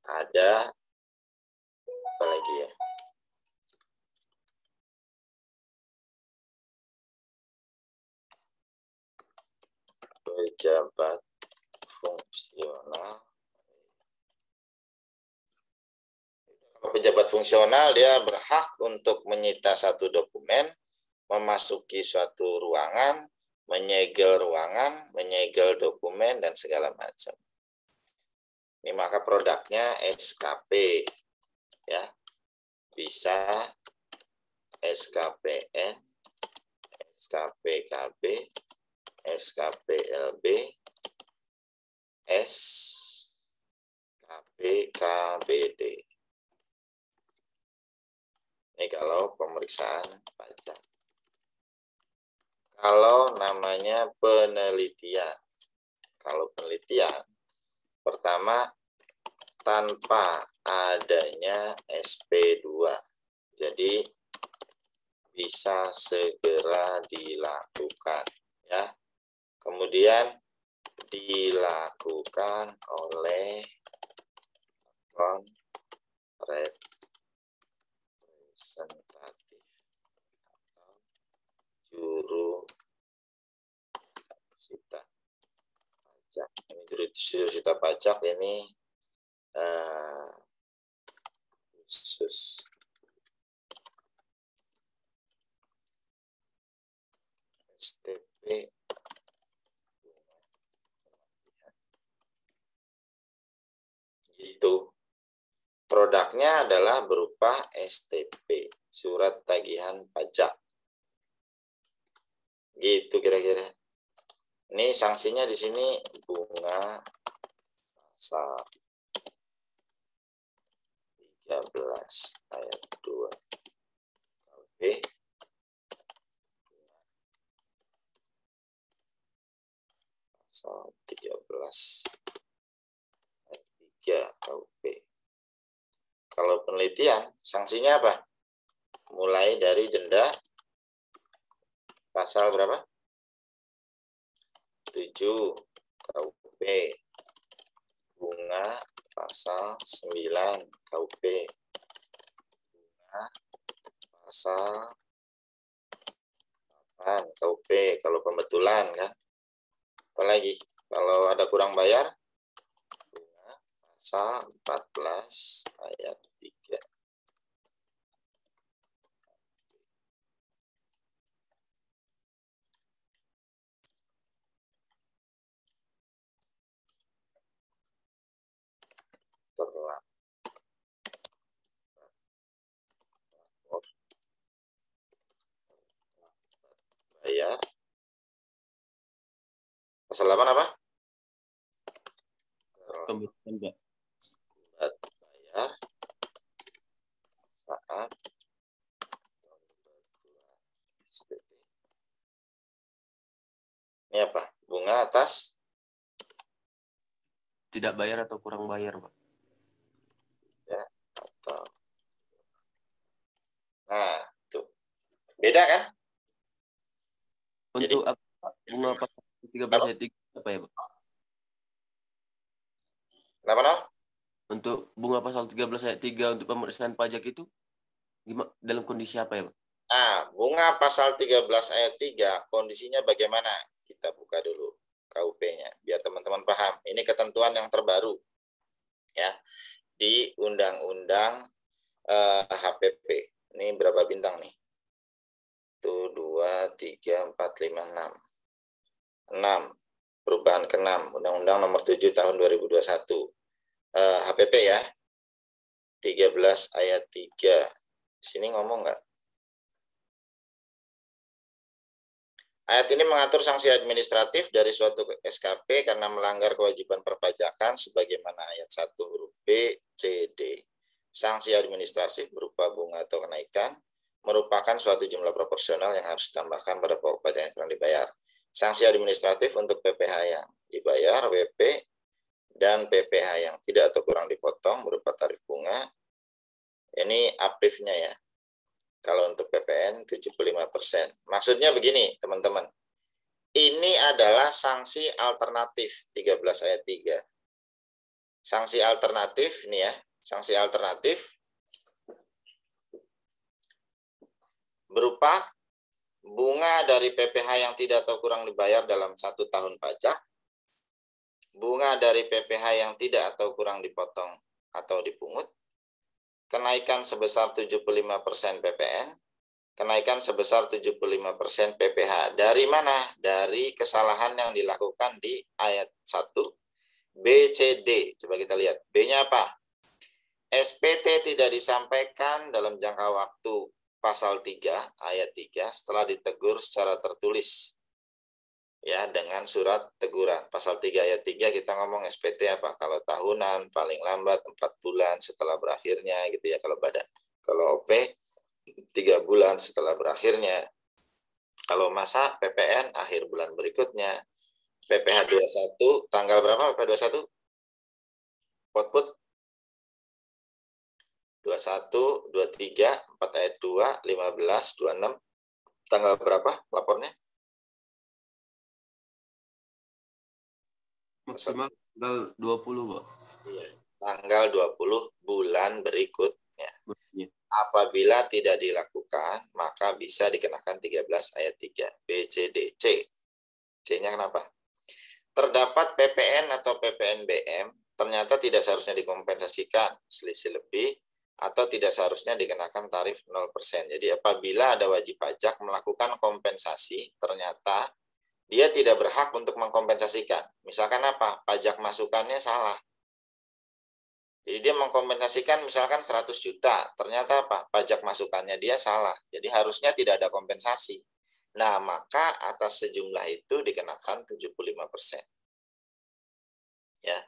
Ada apa lagi ya? Pejabat fungsional. Pejabat fungsional dia berhak untuk menyita satu dokumen, memasuki suatu ruangan, menyegel ruangan, menyegel dokumen dan segala macam. Ini maka produknya SKP, ya, bisa SKPN, SKPKB, SKPLB, SKPKBD. Ini kalau pemeriksaan pajak. Kalau namanya penelitian. Kalau penelitian, pertama tanpa adanya SP2. Jadi bisa segera dilakukan, ya. Kemudian dilakukan oleh representatif atau juru sita pajak. Ini juru sita pajak ini khusus STP gitu. Produknya adalah berupa STP, surat tagihan pajak. Gitu kira-kira. Ini sanksinya di sini bunga pasal 13 ayat 2 KUP pasal 13 ayat 3 KUP. Kalau penelitian, sanksinya apa? Mulai dari denda pasal berapa? 7 KUP. Bunga pasal 9 KUP. Bunga pasal 8 KUP kalau pembetulan kan. Apalagi kalau ada kurang bayar, bunga pasal 14 ayat 3. Pasal 8 apa? Komitmen, Pak. Bayar saat SPT. Ini apa? Bunga atas Tidak bayar atau kurang bayar, Pak. ya atau nah, tuh. Beda kan? Untuk apa, Pak? Bunga pasal 13 ayat 3 apa ya, Pak? Kenapa, no? Untuk bunga pasal 13 ayat 3 untuk pemeriksaan pajak itu gimana, dalam kondisi apa ya, Pak? Nah, bunga pasal 13 ayat 3 kondisinya bagaimana? Kita buka dulu KUP-nya biar teman-teman paham. Ini ketentuan yang terbaru ya di Undang-Undang HPP. Ini berapa bintang nih? 1, 2, 3, 4, 5, 6. 6. Perubahan ke-6. Undang-Undang nomor 7 tahun 2021. HPP ya. 13 ayat 3. Sini ngomong nggak? Ayat ini mengatur sanksi administratif dari suatu SKP karena melanggar kewajiban perpajakan sebagaimana ayat 1 huruf B, C, D. Sanksi administratif berupa bunga atau kenaikan merupakan suatu jumlah proporsional yang harus ditambahkan pada pokok pajak yang kurang dibayar. Sanksi administratif untuk PPh yang dibayar, WP, dan PPh yang tidak atau kurang dipotong berupa tarif bunga. Ini aktifnya ya. Kalau untuk PPN 75%. Maksudnya begini, teman-teman. Ini adalah sanksi alternatif 13 ayat 3. Sanksi alternatif ini ya, sanksi alternatif berupa bunga dari PPh yang tidak atau kurang dibayar dalam 1 tahun pajak, bunga dari PPh yang tidak atau kurang dipotong atau dipungut, kenaikan sebesar 75% PPN, kenaikan sebesar 75% PPh. Dari mana? Dari kesalahan yang dilakukan di ayat 1, B, C, D. Coba kita lihat. B-nya apa? SPT tidak disampaikan dalam jangka waktu pasal 3, ayat 3, setelah ditegur secara tertulis. Ya, dengan surat teguran. Pasal 3 ayat 3 kita ngomong SPT apa? Kalau tahunan, paling lambat 4 bulan setelah berakhirnya gitu ya kalau badan. Kalau OP 3 bulan setelah berakhirnya. Kalau masa PPN akhir bulan berikutnya. PPh 21 tanggal berapa PPh 21? Output 21, 23, 4 ayat 2, 15, 26. Tanggal berapa lapornya? Maksimal tanggal 20, Pak. Iya, tanggal 20 bulan berikutnya. Iya. Apabila tidak dilakukan, maka bisa dikenakan 13 ayat 3. B, C, D. C. C-nya kenapa? Terdapat PPN atau PPNBM, ternyata tidak seharusnya dikompensasikan selisih lebih, atau tidak seharusnya dikenakan tarif 0%. Jadi apabila ada wajib pajak melakukan kompensasi, ternyata dia tidak berhak untuk mengkompensasikan. Misalkan apa? Pajak masukannya salah. Jadi dia mengkompensasikan misalkan 100 juta, ternyata apa? Pajak masukannya dia salah. Jadi harusnya tidak ada kompensasi. Nah, maka atas sejumlah itu dikenakan 75%. Ya.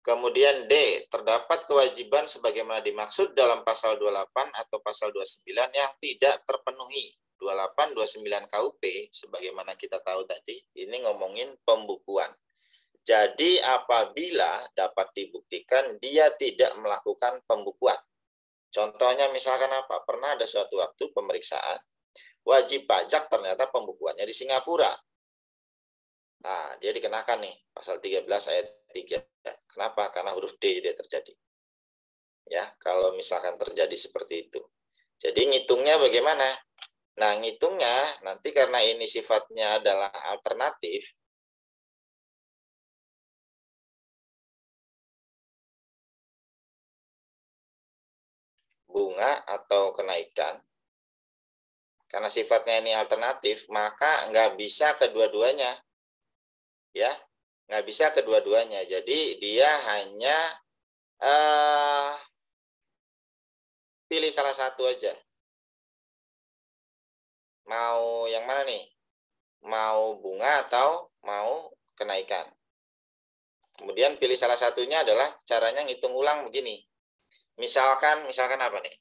Kemudian D, terdapat kewajiban sebagaimana dimaksud dalam pasal 28 atau pasal 29 yang tidak terpenuhi. 28, 29 KUP, sebagaimana kita tahu tadi, ini ngomongin pembukuan. Jadi apabila dapat dibuktikan dia tidak melakukan pembukuan. Contohnya misalkan apa? Pernah ada suatu waktu pemeriksaan, wajib pajak ternyata pembukuannya di Singapura. Nah, dia dikenakan nih, pasal 13 ayat 3. Kenapa? Karena huruf D dia terjadi. Ya, kalau misalkan terjadi seperti itu. Jadi ngitungnya bagaimana? Nah, ngitungnya nanti karena ini sifatnya adalah alternatif, bunga atau kenaikan, karena sifatnya ini alternatif, maka nggak bisa kedua-duanya. Ya, nggak bisa kedua-duanya. Jadi dia hanya pilih salah satu aja. Mau yang mana nih? mau bunga atau mau kenaikan. Kemudian pilih salah satunya adalah caranya ngitung ulang begini. Misalkan apa nih?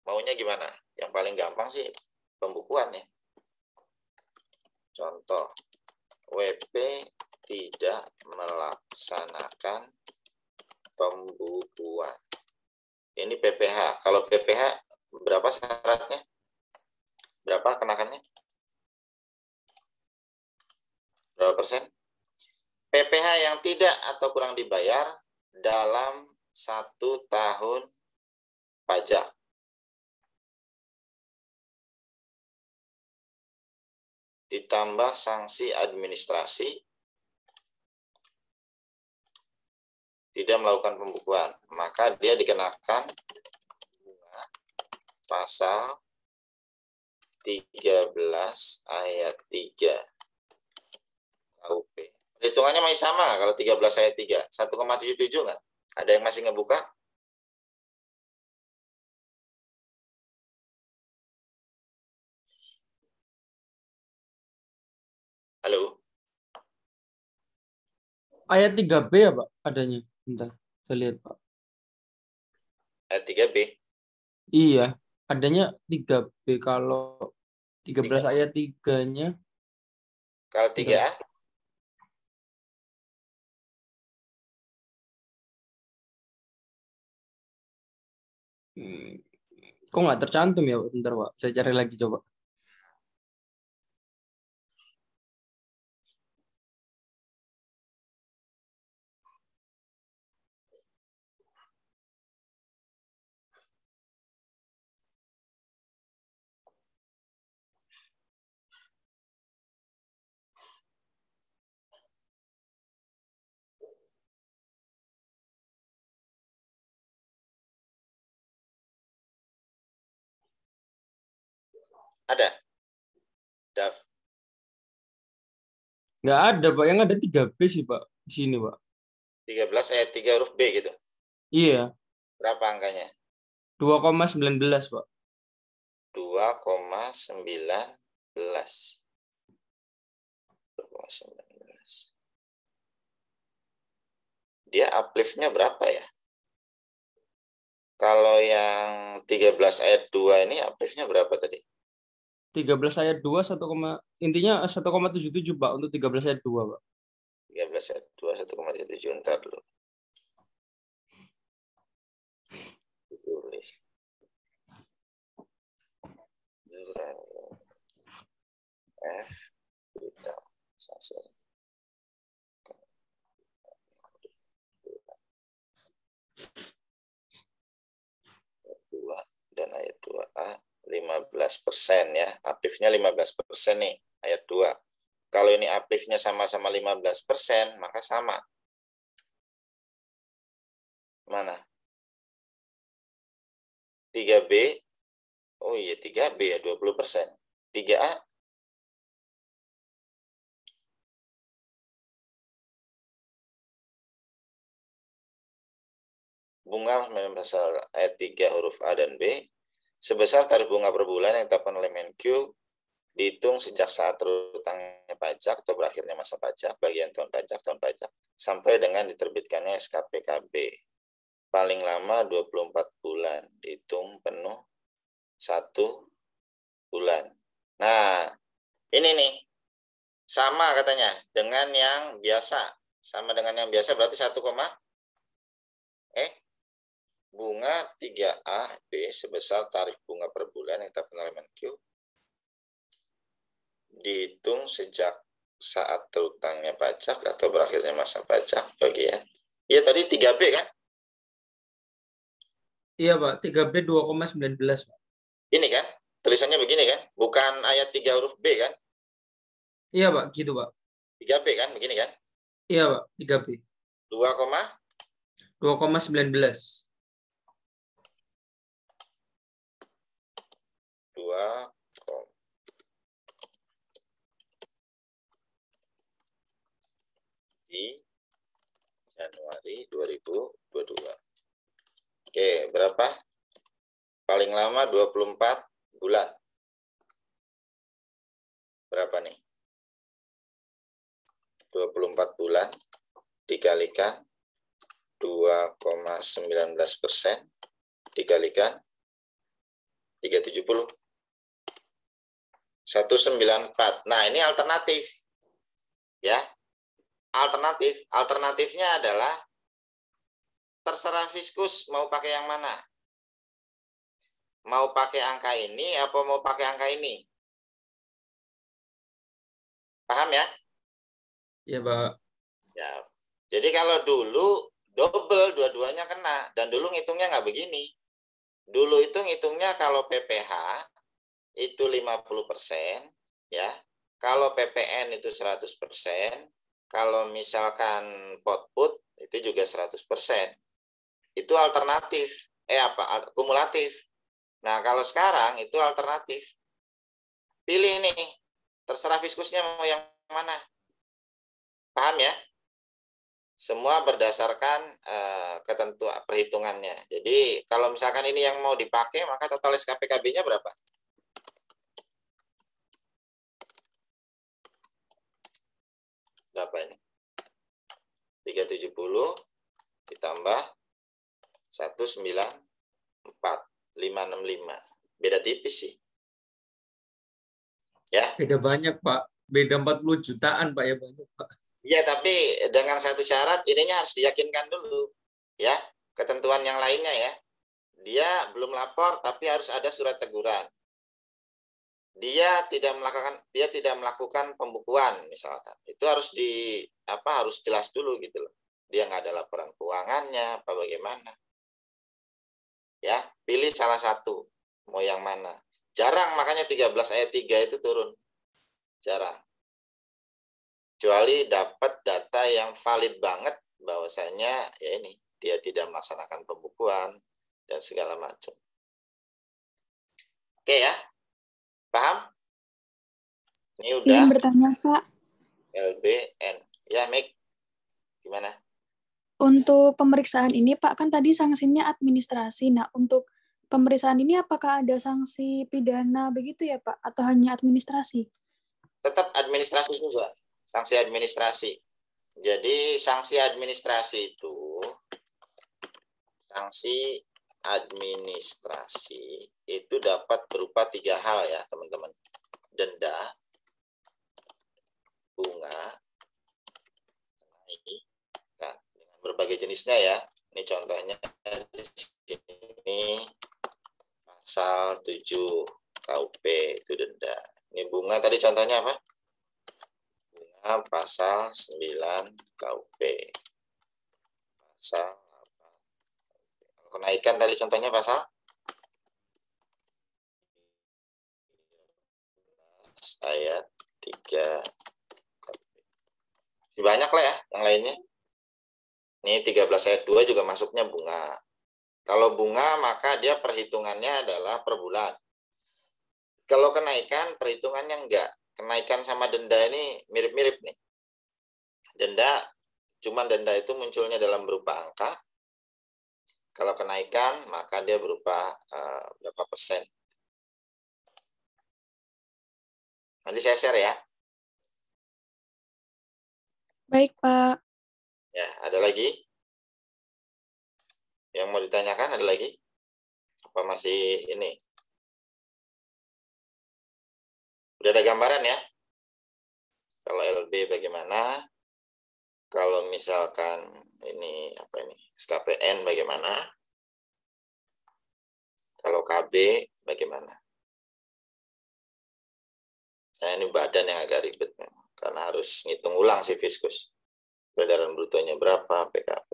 Maunya gimana? Yang paling gampang sih pembukuan ya. Contoh, WP tidak melaksanakan pembukuan. Ini PPH. Kalau PPH berapa syaratnya? Berapa kenakannya? Berapa persen? PPH yang tidak atau kurang dibayar dalam 1 tahun pajak. Ditambah sanksi administrasi tidak melakukan pembukuan, maka dia dikenakan bunga pasal 13 ayat 3 KUP. Perhitungannya masih sama kalau 13 ayat 3, 1,77 nggak? Ada yang masih ngebuka? Halo? Ayat 3B ya, Pak, adanya. Bentar, saya lihat, Pak. Ayat 3B. Iya, adanya 3B. Kalau 13 ayat 3-nya. Kalau 3A? Kok nggak tercantum ya, Pak? Bentar, Pak. Saya cari lagi, coba. Ada? Daf. Nggak ada, Pak. Yang ada 3B sih, Pak. Di sini, Pak. 13 ayat 3 huruf B gitu. Iya, Berapa angkanya? 2,19, Pak. 2,19. Dia uplift-nya berapa ya? Kalau yang 13 ayat 2 ini uplift-nya berapa tadi? 13 ayat 2, intinya 1,77, Pak, untuk 13 ayat 2, Pak. 13 ayat 2, 1,7. Ntar dulu. Tulis. F kita sasar. 2 dan ayat 2A 15% ya. Uplift-nya 15% nih, ayat 2. Kalau ini uplift-nya sama-sama 15%, maka sama. Mana? 3B. Oh iya, 3B ya, 20%. 3A. Bunga pasal ayat 3 huruf A dan B sebesar tarif bunga per bulan yang ditetapkan oleh Menkyu dihitung sejak saat terutangnya pajak atau berakhirnya masa pajak bagian tahun pajak sampai dengan diterbitkannya SKPKB. Paling lama 24 bulan, dihitung penuh 1 bulan. Nah, ini nih sama katanya dengan yang biasa. Sama dengan yang biasa berarti 1, bunga 3A B sebesar tarif bunga per bulan yang ditetapkan oleh Menkyu dihitung sejak saat terutangnya pajak atau berakhirnya masa pajak bagian. Iya tadi 3B kan? Iya, Pak. 3B 2,19, Pak. Ini kan? Tulisannya begini kan? Bukan ayat 3 huruf B kan? Iya, Pak. Gitu, Pak. 3B kan? Begini kan? Iya, Pak. 3B. 2,19. 2 di Januari 2022. Oke, berapa? Paling lama 24 bulan. Berapa nih? 24 bulan dikalikan 2,19% dikalikan 370. 194. Nah, ini alternatif. Ya. Alternatifnya adalah terserah Fiskus mau pakai yang mana. Mau pakai angka ini apa mau pakai angka ini? Paham ya? Iya, Pak. Ya. Jadi kalau dulu double dua-duanya kena, dan dulu ngitungnya nggak begini. Dulu itu ngitungnya kalau PPH itu 50%, ya. Kalau PPN itu 100%, kalau misalkan potput itu juga 100%. Itu alternatif. Kumulatif. Nah, kalau sekarang itu alternatif. Pilih nih. Terserah Fiskusnya mau yang mana. Paham ya? Semua berdasarkan ketentuan perhitungannya. Jadi kalau misalkan ini yang mau dipakai, maka total SKPKB-nya berapa? Berapa ini? 370 ditambah 194, 565. Beda tipis sih. Ya. Beda banyak, Pak. Beda 40 jutaan, Pak, ya banyak, Pak. Ya, tapi dengan satu syarat, ininya harus diyakinkan dulu. Ya, ketentuan yang lainnya ya. Dia belum lapor, tapi harus ada surat teguran. Dia tidak melakukan pembukuan, misalkan. Itu harus harus jelas dulu gitu loh. Dia nggak ada laporan keuangannya, apa bagaimana. Ya, pilih salah satu. Mau yang mana. Jarang, makanya 13 ayat 3 itu turun. Jarang. Kecuali dapat data yang valid banget bahwasanya ya ini dia tidak melaksanakan pembukuan dan segala macam. Oke ya, paham? Ini udah. Izin bertanya, Pak. LBN. Ya, Mik, gimana? Untuk pemeriksaan ini, Pak, kan tadi sanksinya administrasi. Nah, untuk pemeriksaan ini apakah ada sanksi pidana begitu ya, Pak? Atau hanya administrasi? Tetap administrasi juga. Sanksi administrasi. Jadi sanksi administrasi itu dapat berupa 3 hal ya teman-teman. Denda, bunga, ini nah, dengan berbagai jenisnya ya. Ini contohnya di sini pasal 7 KUP itu denda. Ini bunga tadi contohnya apa? Pasal 9 KUP. Pasal apa? Kenaikan tadi contohnya pasal ayat 3 KUP. Banyak lah ya yang lainnya. Ini 13 ayat 2 juga masuknya bunga. Kalau bunga maka dia perhitungannya adalah per bulan. Kalau kenaikan perhitungannya enggak. Kenaikan sama denda ini mirip-mirip nih. Cuman denda itu munculnya dalam berupa angka. Kalau kenaikan, maka dia berupa berapa persen. Nanti saya share ya. Baik, Pak. Ya, ada lagi? Yang mau ditanyakan ada lagi? Apa masih ini? Udah ada gambaran ya? Kalau LB bagaimana? Kalau misalkan ini apa ini? SKPN bagaimana? Kalau KB bagaimana? Nah, ini badan yang agak ribet memang. Karena harus ngitung ulang si Fiskus. Peredaran brutonya berapa, PKP.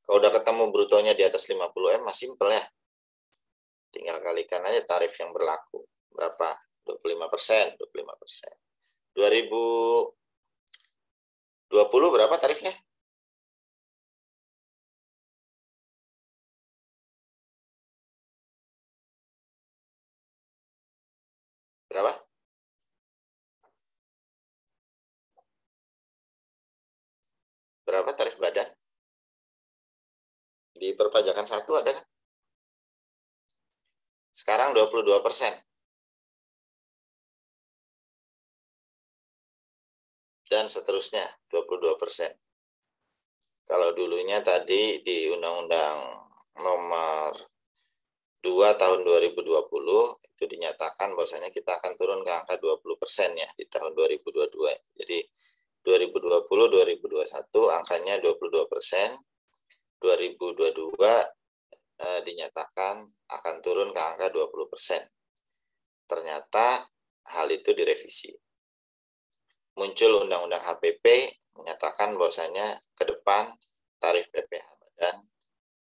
Kalau udah ketemu brutonya di atas 50M, masih simpel ya. Tinggal kalikan aja tarif yang berlaku. Berapa? 25%, 25%. 2020 berapa tarifnya? Berapa? Berapa tarif badan? Di perpajakan 1 ada kan? Sekarang 22%. dan seterusnya 22%. Kalau dulunya tadi di Undang-Undang Nomor 2 tahun 2020 itu dinyatakan bahwasanya kita akan turun ke angka 20% ya di tahun 2022. Jadi 2020-2021 angkanya 22%, 2022 dinyatakan akan turun ke angka 20%. Ternyata hal itu direvisi. Muncul Undang-Undang HPP menyatakan bahwasanya ke depan tarif PPh badan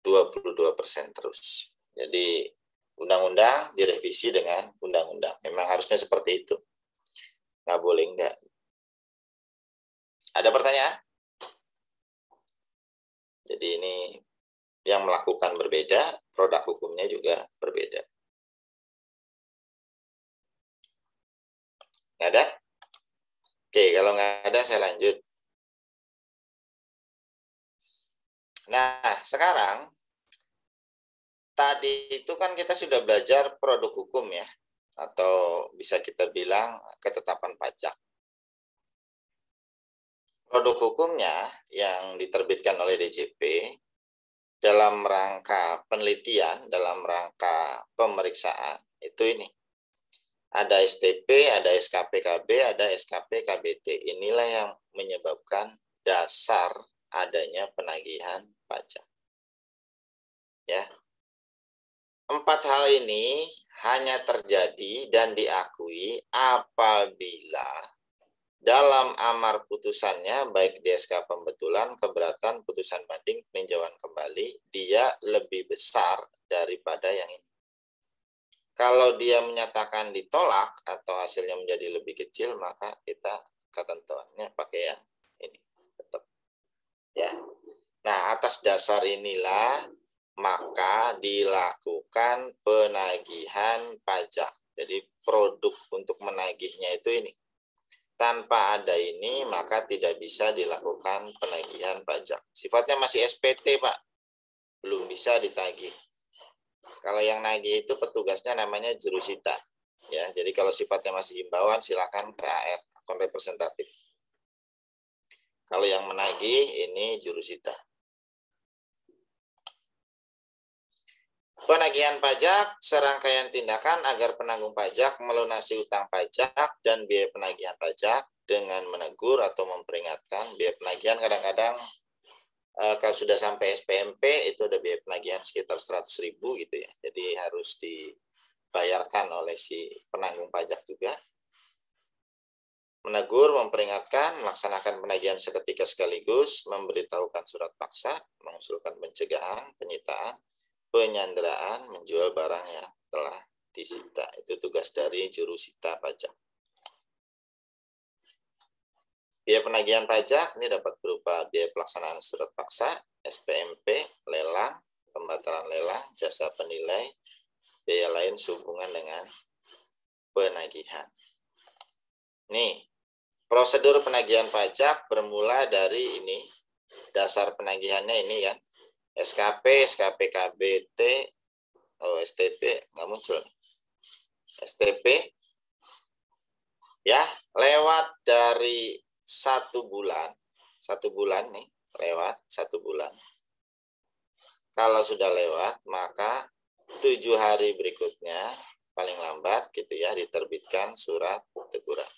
22% terus. Jadi undang-undang direvisi dengan undang-undang. Memang harusnya seperti itu. Nggak boleh enggak. Ada pertanyaan? Jadi ini yang melakukan berbeda, produk hukumnya juga berbeda. Nggak ada? Oke, kalau nggak ada saya lanjut. Nah, sekarang tadi itu kan kita sudah belajar produk hukum ya, atau bisa kita bilang ketetapan pajak. Produk hukumnya yang diterbitkan oleh DJP dalam rangka penelitian, dalam rangka pemeriksaan, itu ini. Ada STP, ada SKPKB, ada SKP-KBT. Inilah yang menyebabkan dasar adanya penagihan pajak. Ya. 4 hal ini hanya terjadi dan diakui apabila dalam amar putusannya, baik di SK pembetulan, keberatan, putusan banding, peninjauan kembali, dia lebih besar daripada yang ini. Kalau dia menyatakan ditolak atau hasilnya menjadi lebih kecil, maka kita ketentuannya pakai yang ini tetap. Ya. Nah, atas dasar inilah maka dilakukan penagihan pajak. Jadi produk untuk menagihnya itu ini. Tanpa ada ini, maka tidak bisa dilakukan penagihan pajak. Sifatnya masih SPT, Pak. Belum bisa ditagih. Kalau yang nagih itu petugasnya namanya jurusita. Ya, jadi kalau sifatnya masih himbauan, silakan ke AR, akun representatif. Kalau yang menagih, ini jurusita. Penagihan pajak, serangkaian tindakan agar penanggung pajak melunasi utang pajak dan biaya penagihan pajak dengan menegur atau memperingatkan. Biaya penagihan kadang-kadang kalau sudah sampai SPMP itu ada biaya penagihan sekitar 100.000 gitu ya. Jadi harus dibayarkan oleh si penanggung pajak juga. Menegur, memperingatkan, melaksanakan penagihan seketika sekaligus, memberitahukan surat paksa, mengusulkan pencegahan, penyitaan, penyanderaan, menjual barang yang telah disita. Itu tugas dari jurusita pajak. Biaya penagihan pajak ini dapat berupa biaya pelaksanaan surat paksa, SPMP, lelang, pembatalan lelang, jasa penilai, biaya lain sehubungan dengan penagihan. Nih, prosedur penagihan pajak bermula dari ini, dasar penagihannya ini kan, SKP, SKPKBT, STP, nggak muncul. STP, ya, lewat dari 1 bulan nih, lewat 1 bulan. Kalau sudah lewat, maka 7 hari berikutnya, paling lambat gitu ya, diterbitkan surat teguran.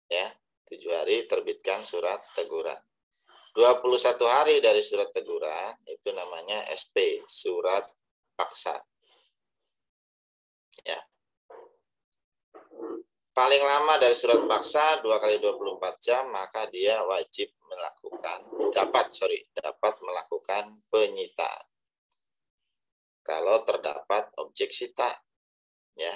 Ya, 7 hari terbitkan surat teguran. 21 hari dari surat teguran itu namanya SP, surat paksa. Ya. Paling lama dari surat paksa 2 kali 24 jam, maka dia wajib dapat melakukan penyitaan. Kalau terdapat objek sita, ya.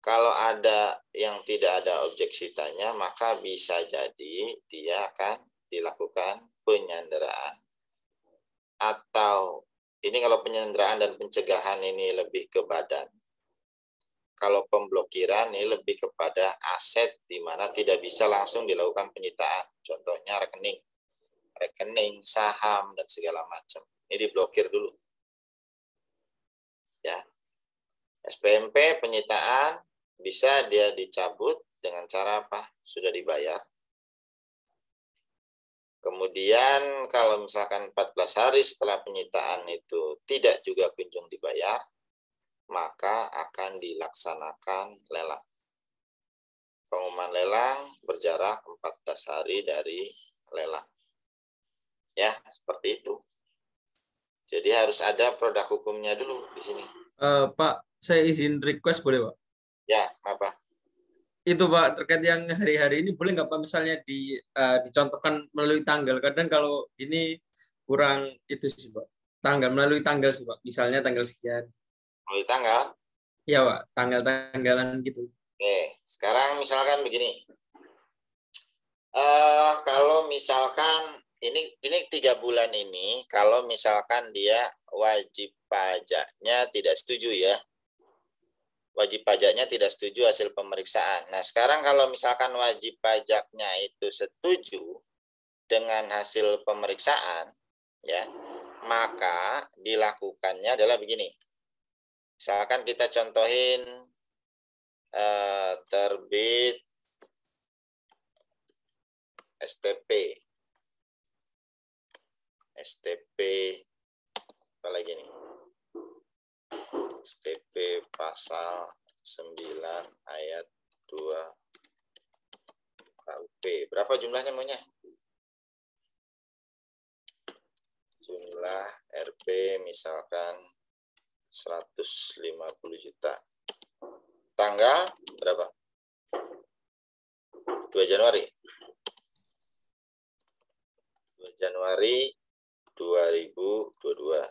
Kalau ada yang tidak ada objek sitanya, maka bisa jadi dia akan dilakukan penyanderaan. Atau ini kalau penyanderaan dan pencegahan ini lebih ke badan. Kalau pemblokiran ini lebih kepada aset di mana tidak bisa langsung dilakukan penyitaan. Contohnya rekening, saham dan segala macam. Ini diblokir dulu. Ya. SPMP penyitaan bisa dia dicabut dengan cara apa? Sudah dibayar. Kemudian kalau misalkan 14 hari setelah penyitaan itu tidak juga kunjung dibayar, maka akan dilaksanakan lelang. Pengumuman lelang berjarak 14 hari dari lelang. Ya, seperti itu. Jadi harus ada produk hukumnya dulu di sini. Pak, saya izin request boleh, Pak? Ya, apa? Itu Pak, terkait yang hari-hari ini boleh nggak Pak misalnya dicontohkan melalui tanggal? Kadang kalau ini kurang itu sih Pak. Tanggal, melalui tanggal sih Pak. Misalnya tanggal sekian. Melalui tanggal? Iya Pak, tanggal-tanggalan gitu. Oke, sekarang misalkan begini. Kalau misalkan ini 3 bulan ini, kalau misalkan dia wajib pajaknya tidak setuju ya. Wajib pajaknya tidak setuju hasil pemeriksaan. Nah, sekarang kalau misalkan wajib pajaknya itu setuju dengan hasil pemeriksaan, ya, maka dilakukannya adalah begini. Misalkan kita contohin terbit STP apa lagi nih? STP pasal 9 ayat 2 KUP. Berapa jumlahnya maunya? Jumlah RP misalkan 150 juta. Tanggal berapa? 2 Januari. 2 Januari 2022.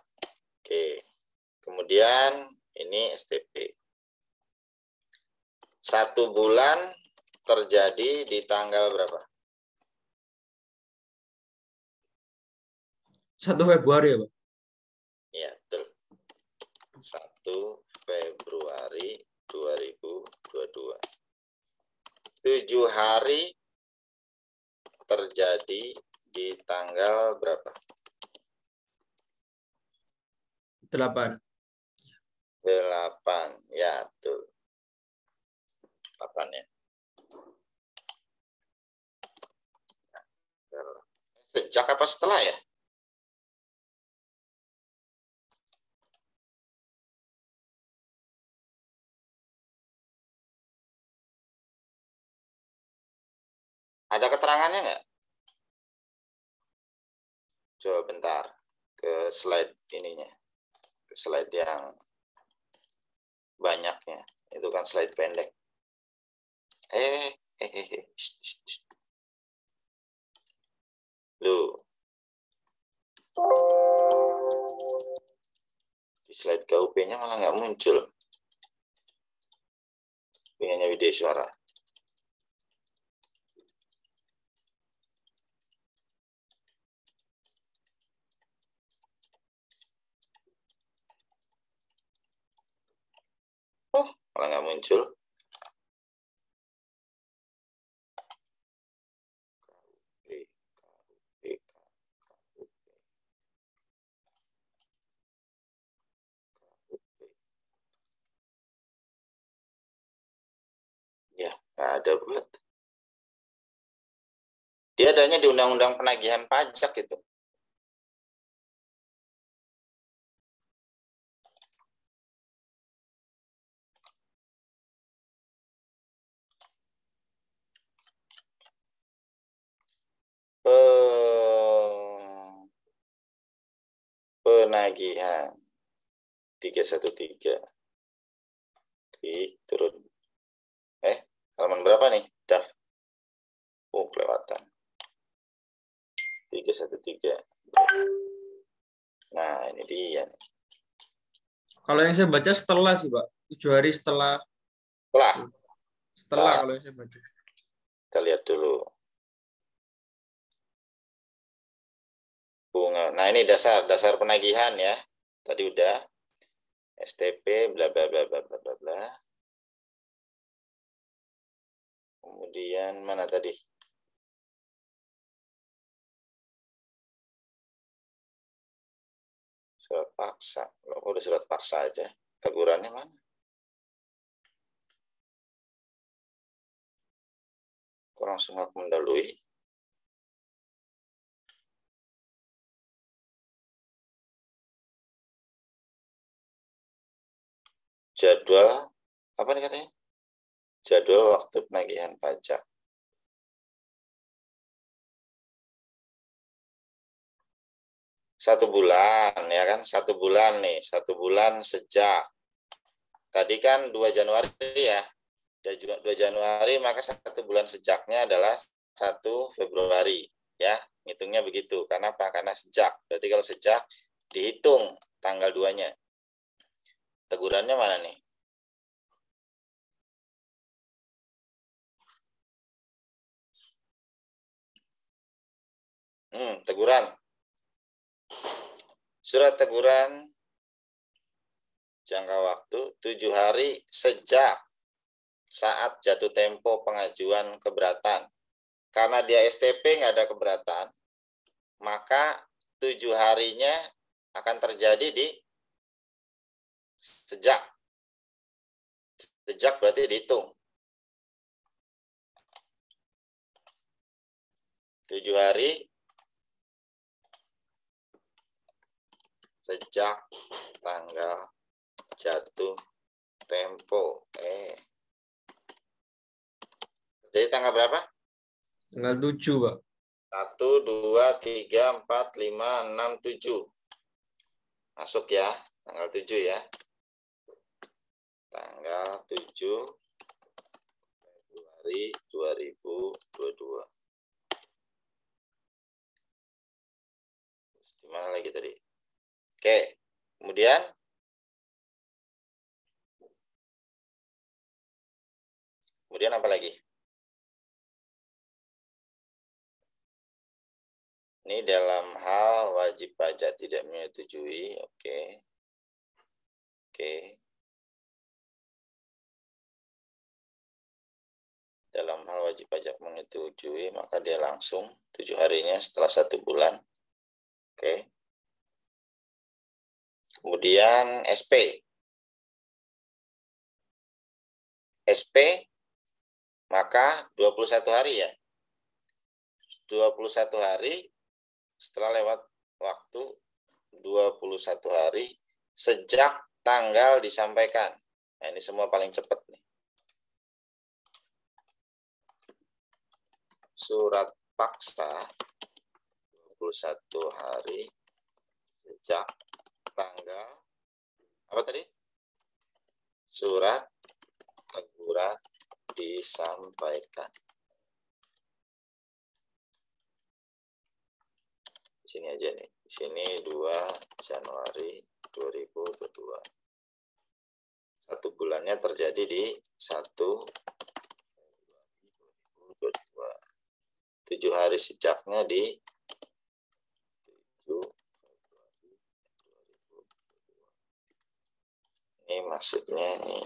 Oke. Kemudian ini STP. 1 bulan terjadi di tanggal berapa? 1 Februari ya Pak? Ya, betul. 1 Februari 2022. 7 hari terjadi di tanggal berapa? 8. 8. Ya, betul. 8 ya. Sejak apa setelah ya? Ada keterangannya nggak? Coba bentar ke slide ininya, ke slide yang banyaknya. Itu kan slide pendek. Loh. Di slide KUP-nya malah nggak muncul. Pengennya video suara. Oh, malah nggak muncul. Ya, nggak ada bulat. Dia adanya di Undang-Undang Penagihan Pajak itu. Penagihan 313. Klik turun. Halaman berapa nih? Daf. Kelewatan. 313. Nah, ini dia nih. Kalau yang saya baca setelah sih Pak. 7 hari setelah. Setelah kalau yang saya baca. Kita lihat dulu. Bunga. Nah, ini dasar penagihan ya. Tadi udah STP bla bla bla bla bla bla bla. Kemudian mana tadi? Surat paksa. Loh, udah surat paksa aja. Tegurannya mana? Kok langsung aku mendahului? Jadwal, apa nih katanya? Jadwal waktu penagihan pajak. Satu bulan, ya kan? 1 bulan nih, 1 bulan sejak. Tadi kan 2 Januari ya. 2 Januari, maka 1 bulan sejaknya adalah 1 Februari. Ya, hitungnya begitu. Karena apa? Karena sejak. Berarti kalau sejak, dihitung tanggal 2-nya. Tegurannya mana nih? Teguran. Surat teguran jangka waktu 7 hari sejak saat jatuh tempo pengajuan keberatan. Karena dia STP nggak ada keberatan, maka 7 harinya akan terjadi di sejak. Sejak berarti dihitung. 7 hari sejak tanggal jatuh tempo. Jadi tanggal berapa? Tanggal 7, Pak. 1, 2, 3, 4, 5, 6, 7. Masuk ya, tanggal 7 ya. Tanggal 7 Februari 2022. Gimana lagi tadi? Oke, kemudian apa lagi? Ini dalam hal wajib pajak tidak menyetujui. Oke. Dalam hal wajib pajak menyetujui, maka dia langsung 7 harinya setelah 1 bulan. Oke. Kemudian SP. SP, maka 21 hari ya. 21 hari setelah lewat waktu 21 hari sejak tanggal disampaikan. Nah, ini semua paling cepat nih. Surat paksa 21 hari sejak tanggal apa tadi? Surat teguran disampaikan. Di sini aja nih. Di sini 2 Januari 2022. 1 bulannya terjadi di 1 Februari 2022. 7 hari sejaknya di 7 Februari 2022. Ini maksudnya nih.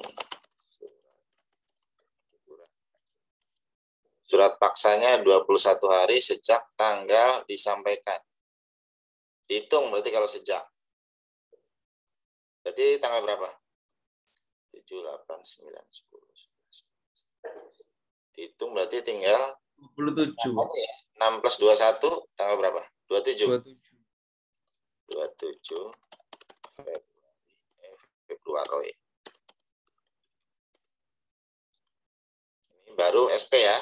Surat paksanya 21 hari sejak tanggal disampaikan. Dihitung berarti kalau sejak. Berarti tanggal berapa? 7, 8, 9, 10, 11. Dihitung berarti tinggal 27. 6 plus 21 tanggal berapa? 27. 27 Februari. Ini baru SP ya.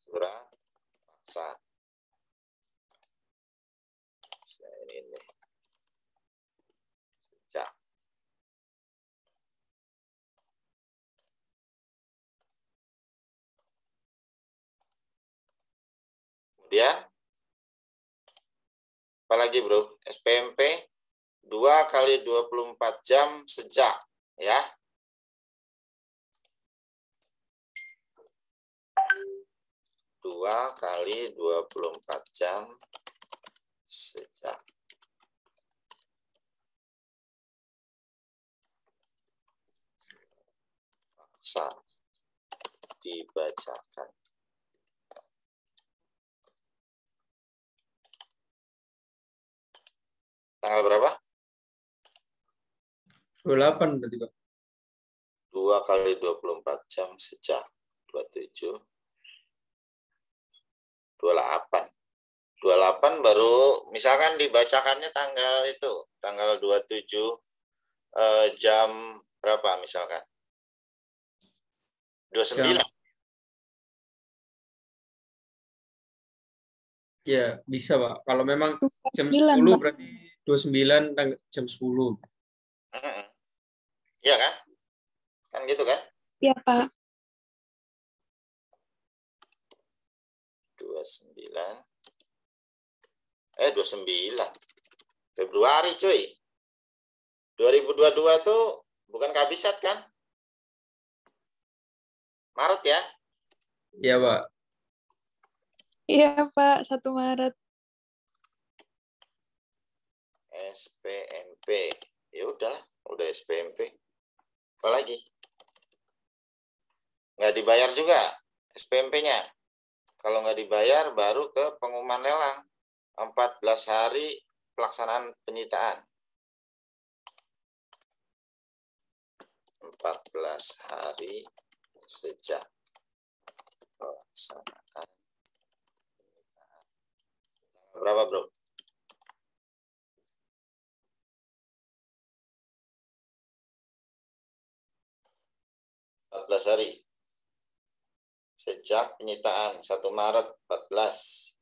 Surat paksa. Ini sejak. Kemudian apalagi bro? SPMP 2 kali 24 jam sejak ya. 2 kali 24 jam sejak. Paksa dibacakan. Tanggal berapa? 28 berarti, Pak. 2 kali 24 jam sejak 27 28. 28 baru misalkan dibacakannya tanggal itu, tanggal 27 jam berapa misalkan? 29. Ya, bisa, Pak. Kalau memang jam 9, 10 Pak. berarti 29 jam 10. Iya kan? Kan gitu kan? Iya, Pak. 29 Februari cuy. 2022 tuh bukan kabisat kan? Maret ya? Iya, Pak. Iya, Pak. 1 Maret. SPMP. Ya udahlah, udah SPMP. Apalagi? Nggak dibayar juga SPMP-nya. Kalau nggak dibayar baru ke pengumuman lelang. 14 hari pelaksanaan penyitaan. 14 hari sejak pelaksanaan penyitaan. Berapa, Bro? hari sejak penyitaan 1 Maret 14.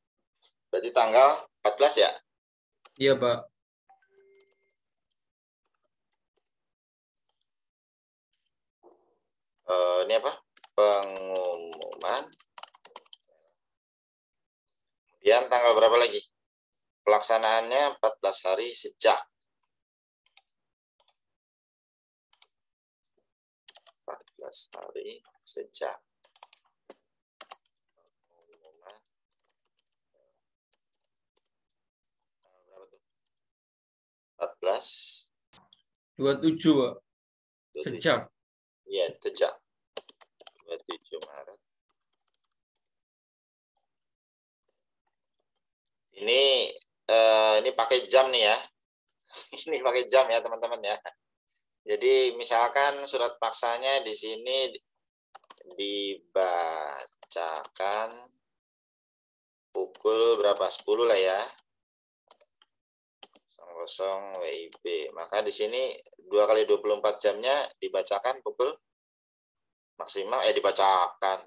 Berarti tanggal 14 ya? Iya, Pak. Ini apa? Pengumuman. Kemudian tanggal berapa lagi? Pelaksanaannya 14 hari sejak. 14 hari sejak pengumuman. Berapa tuh? 14. 27, Pak. 27. Sejak. Iya, sejak 27 Maret. Ini pakai jam nih ya. Ini pakai jam ya, teman-teman ya. Jadi misalkan surat paksanya di sini dibacakan pukul berapa? 10 lah ya. 00 WIB. Maka di sini 2 kali 24 jamnya dibacakan pukul maksimal dibacakan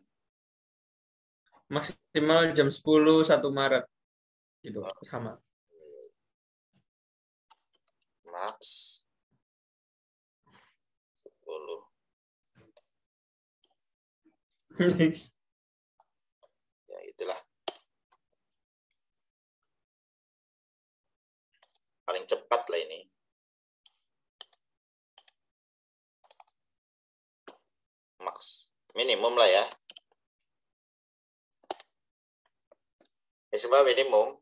Maksimal jam 10 1 Maret. Gitu, sama. Max 10. Ya itulah. Paling cepat lah ini. Max. Minimum lah ya. Ini sebab minimum.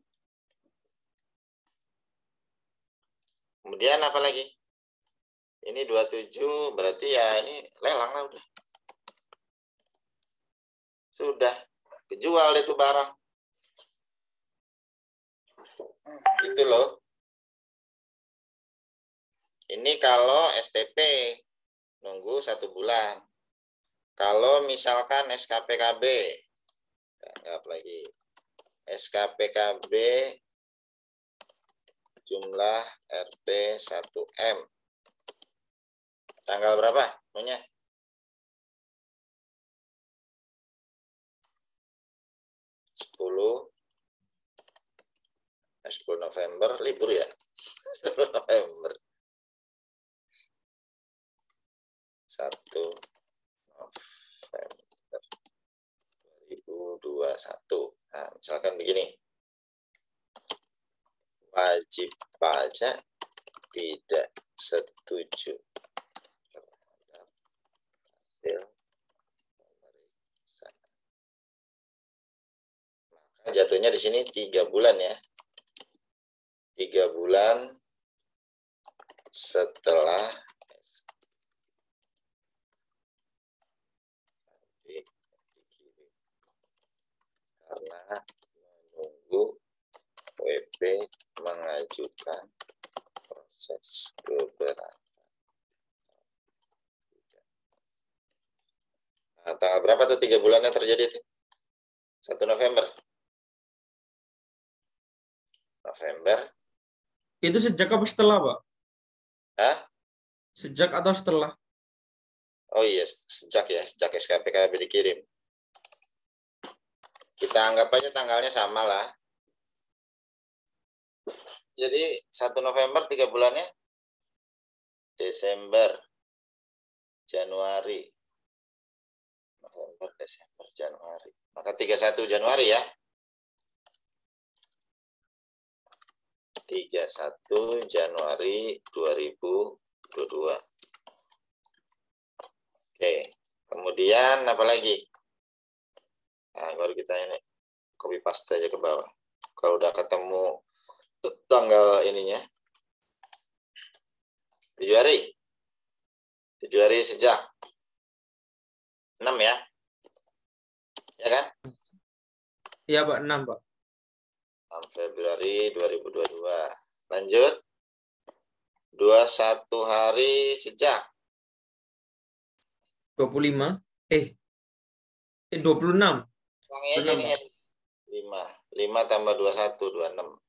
Kemudian apa lagi? Ini 27 berarti ya ini lelang lah udah. Sudah kejual itu barang. Gitu loh. Ini kalau STP nunggu 1 bulan. Kalau misalkan SKPKB, anggap lagi SKPKB jumlah RT 1M. Tanggal berapa? Punya? 10 November libur ya. 10 November. 1 November 2021. Nah, misalkan begini. Wajib pajak tidak setuju terhadap hasil pemeriksaan. Maka jatuhnya di sini 3 bulan ya. 3 bulan setelah dikirim. Karena menunggu WP mengajukan proses keberatan. Nah, tanggal berapa tuh 3 bulannya terjadi tuh? 1 November. November. Itu sejak apa setelah, Pak? Hah? Sejak atau setelah? Oh iya, sejak ya, sejak SKPKB dikirim. Kita anggap aja tanggalnya sama lah. Jadi 1 November 3 bulannya Desember, Januari, November, Desember, Januari. Maka 31 Januari ya. 31 Januari 2022. Oke, kemudian apa lagi? Nah, baru kita ini copy paste aja ke bawah. Kalau udah ketemu tanggal ininya, 7 hari. 7 hari sejak 6 ya. Ya kan? Iya, Pak, 6, Pak. 6 Februari 2022. Lanjut. 21 hari sejak 25. 26. Ulangi aja nih. 5 tambah 21, 26.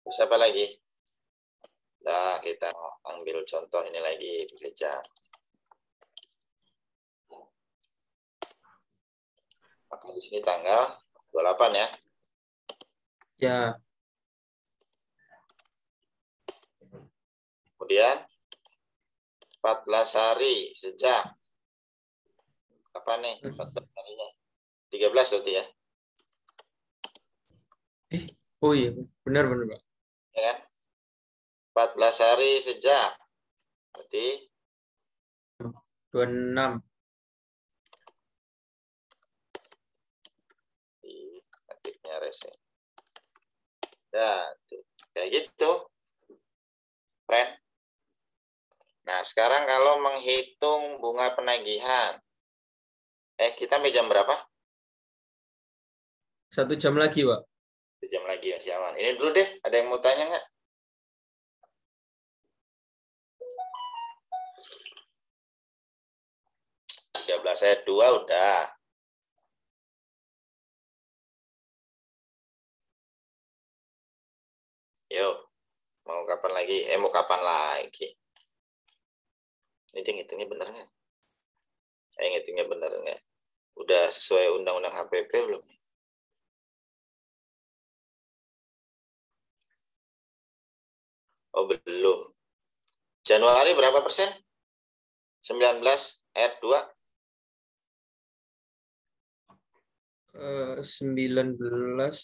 Terus apa lagi? Nah, kita ambil contoh ini lagi, bekerja. Maka di sini tanggal 28 ya. Ya. Kemudian 14 hari sejak apa nih? 14 harinya. 13 berarti ya. Oh iya, benar, Pak. Ya kan? 14 hari sejak berarti 26. ketiknya resen. Ya, tuh. Kayak gitu. Keren. Nah, sekarang kalau menghitung bunga penagihan. Kita sampai jam berapa? 1 jam lagi, Pak. 1 jam lagi masih aman. Ini dulu deh, ada yang mau tanya nggak? Ayat 2 udah. Yuk, mau kapan lagi? Mau kapan lagi? Ini dia ngitungnya bener nggak? Ngitungnya bener nggak? Udah sesuai undang-undang HPP belum? Oh, belum. Januari berapa persen? 19 ayat 2. 19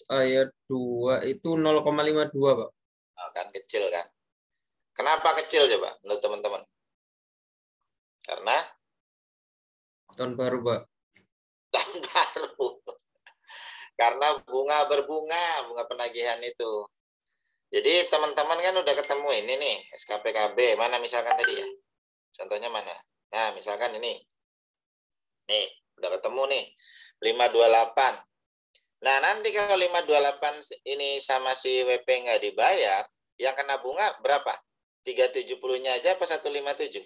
ayat 2 itu 0,52, Pak. Nah, kan kecil kan? Kenapa kecil coba menurut teman-teman? Karena Tahun baru, Pak. tahun baru. Karena bunga berbunga, bunga penagihan itu. Jadi teman-teman kan udah ketemu ini nih, SKPKB. Mana misalkan tadi ya? Contohnya mana? Nah, misalkan ini. Nih, udah ketemu nih. 528. Nah, nanti kalau 528 ini sama si WP nggak dibayar, yang kena bunga berapa? 370-nya aja apa 157?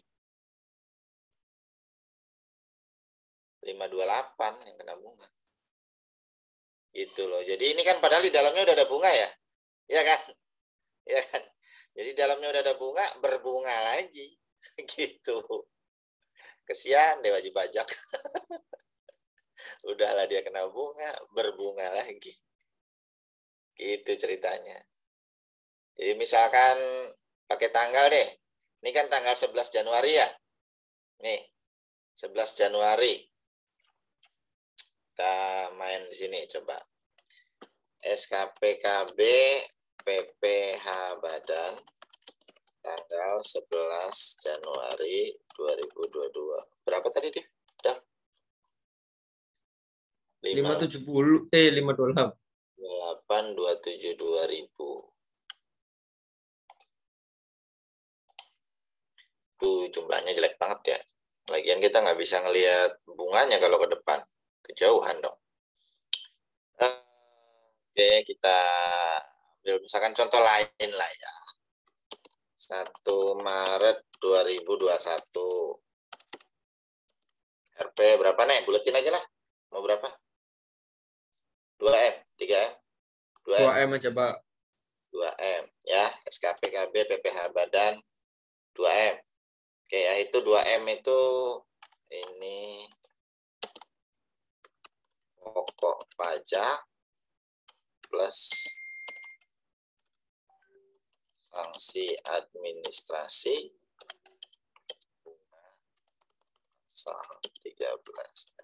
528 yang kena bunga. Gitu loh. Jadi ini kan padahal di dalamnya udah ada bunga ya. Iya kan? Ya kan? Jadi dalamnya udah ada bunga, berbunga lagi. Gitu. Kesian deh wajib pajak. Udahlah dia kena bunga, berbunga lagi. Gitu ceritanya. Jadi misalkan pakai tanggal deh. Ini kan tanggal 11 Januari ya. Nih, 11 Januari. Kita main di sini coba. SKPKB PPH Badan tanggal 11 Januari 2022. Berapa tadi dia? Udah. 528. 827 2000. Tuh jumlahnya jelek banget ya. Lagian kita nggak bisa ngelihat bunganya kalau ke depan. Kejauhan dong. Oke, kita ambil misalkan contoh lain lah ya. 1 Maret 2021. RP berapa nih? Buletin aja lah. Mau berapa? 2M, 3M, 2M. 2M aja, Pak. 2M ya, SKPKB PPh Badan 2M. Oke ya, itu 2M itu ini pokok pajak plus sanksi administrasi pasal 13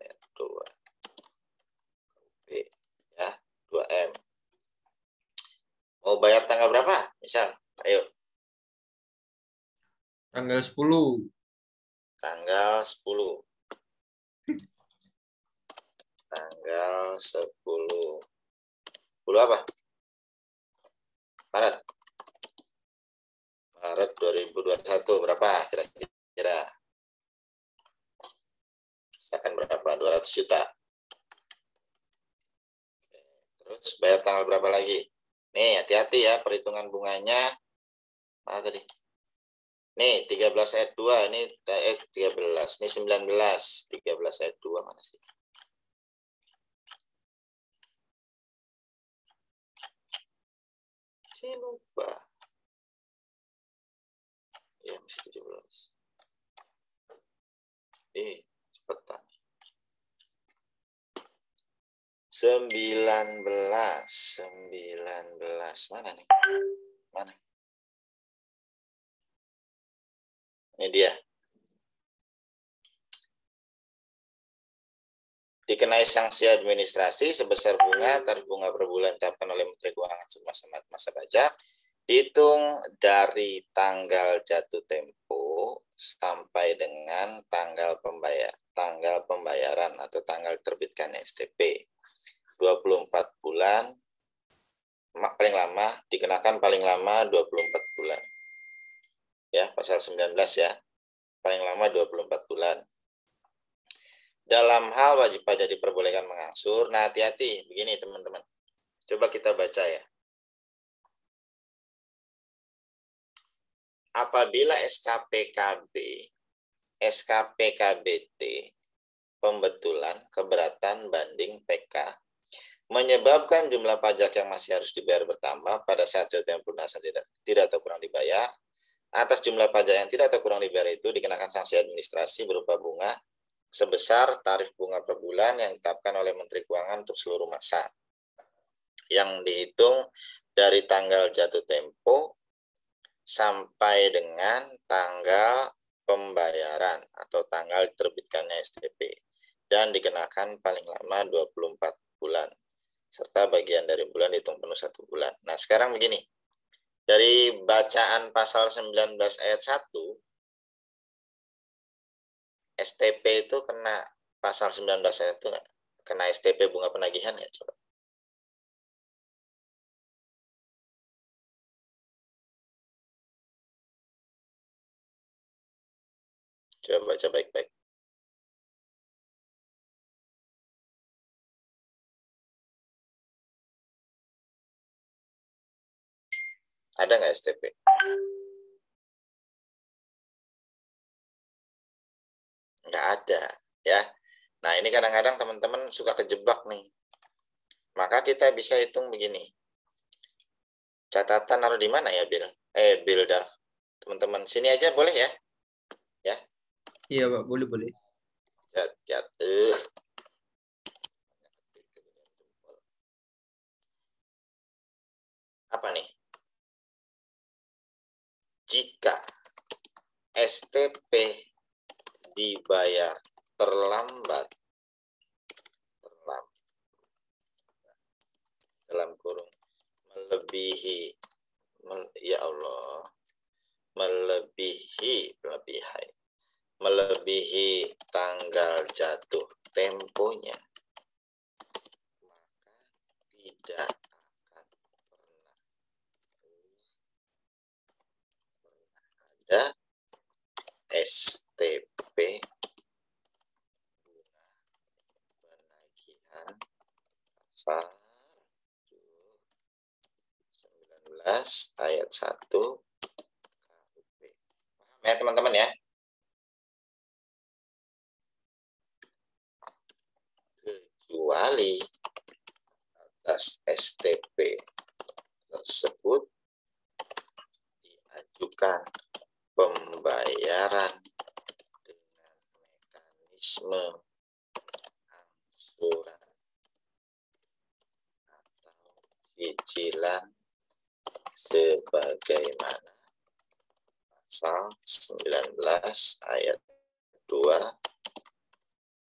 ayat 2 B ya, 2M. Mau bayar tanggal berapa? Misal, ayo. Tanggal 10. Tanggal 10. Tanggal 10. 10 apa? Maret. Maret 2021 berapa kira-kira? Misalkan berapa? 200 juta. Terus bayar tanggal berapa lagi? Nih, hati-hati ya perhitungan bunganya. Mana tadi? Nih, 13 ayat 2. Ini 13. Ini 19. 13 ayat 2 mana sih? Saya lupa. Ya, masih 17. Cepetan. 19. Mana nih? Mana? Ini dia. Dikenai sanksi administrasi sebesar tarif bunga per bulan ditetapkan oleh Menteri Keuangan selama masa pajak, dihitung dari tanggal jatuh tempo sampai dengan tanggal pembayaran atau tanggal terbitkan STP. 24 bulan, paling lama, dikenakan paling lama 24 bulan. Ya, pasal 19 ya, paling lama 24 bulan. Dalam hal wajib pajak diperbolehkan mengangsur, nah hati-hati, begini teman-teman. Coba kita baca ya. Apabila SKPKB, SKPKBT, pembetulan, keberatan, banding, PK, menyebabkan jumlah pajak yang masih harus dibayar bertambah pada saat jatuh tempo pelunasan tidak atau kurang dibayar, atas jumlah pajak yang tidak atau kurang dibayar itu dikenakan sanksi administrasi berupa bunga sebesar tarif bunga per bulan yang ditetapkan oleh Menteri Keuangan untuk seluruh masa, yang dihitung dari tanggal jatuh tempo sampai dengan tanggal pembayaran atau tanggal terbitkannya STP, dan dikenakan paling lama 24 bulan, serta bagian dari bulan dihitung penuh 1 bulan. Nah sekarang begini, dari bacaan pasal 19 ayat 1, STP itu kena pasal 19 ayat itu nggak? Kena STP bunga penagihan ya coba. Coba baca baik-baik. Ada nggak STP? Nggak ada ya. Nah ini kadang-kadang teman-teman suka kejebak nih. Maka kita bisa hitung begini. Catatan naruh di mana ya Bill? Bill dah. Teman-teman sini aja boleh ya? Ya. Iya, Pak, boleh. Apa nih? Jika STP dibayar terlambat dalam kurung melebihi melebihi tanggal jatuh temponya, maka tidak akan pernah ada STP bunga penagihan pasal 19 ayat 1 KUP. Paham ya teman-teman ya? kecuali atas STP tersebut diajukan pembayaran dengan mekanisme angsuran atau cicilan sebagaimana pasal 19 ayat 2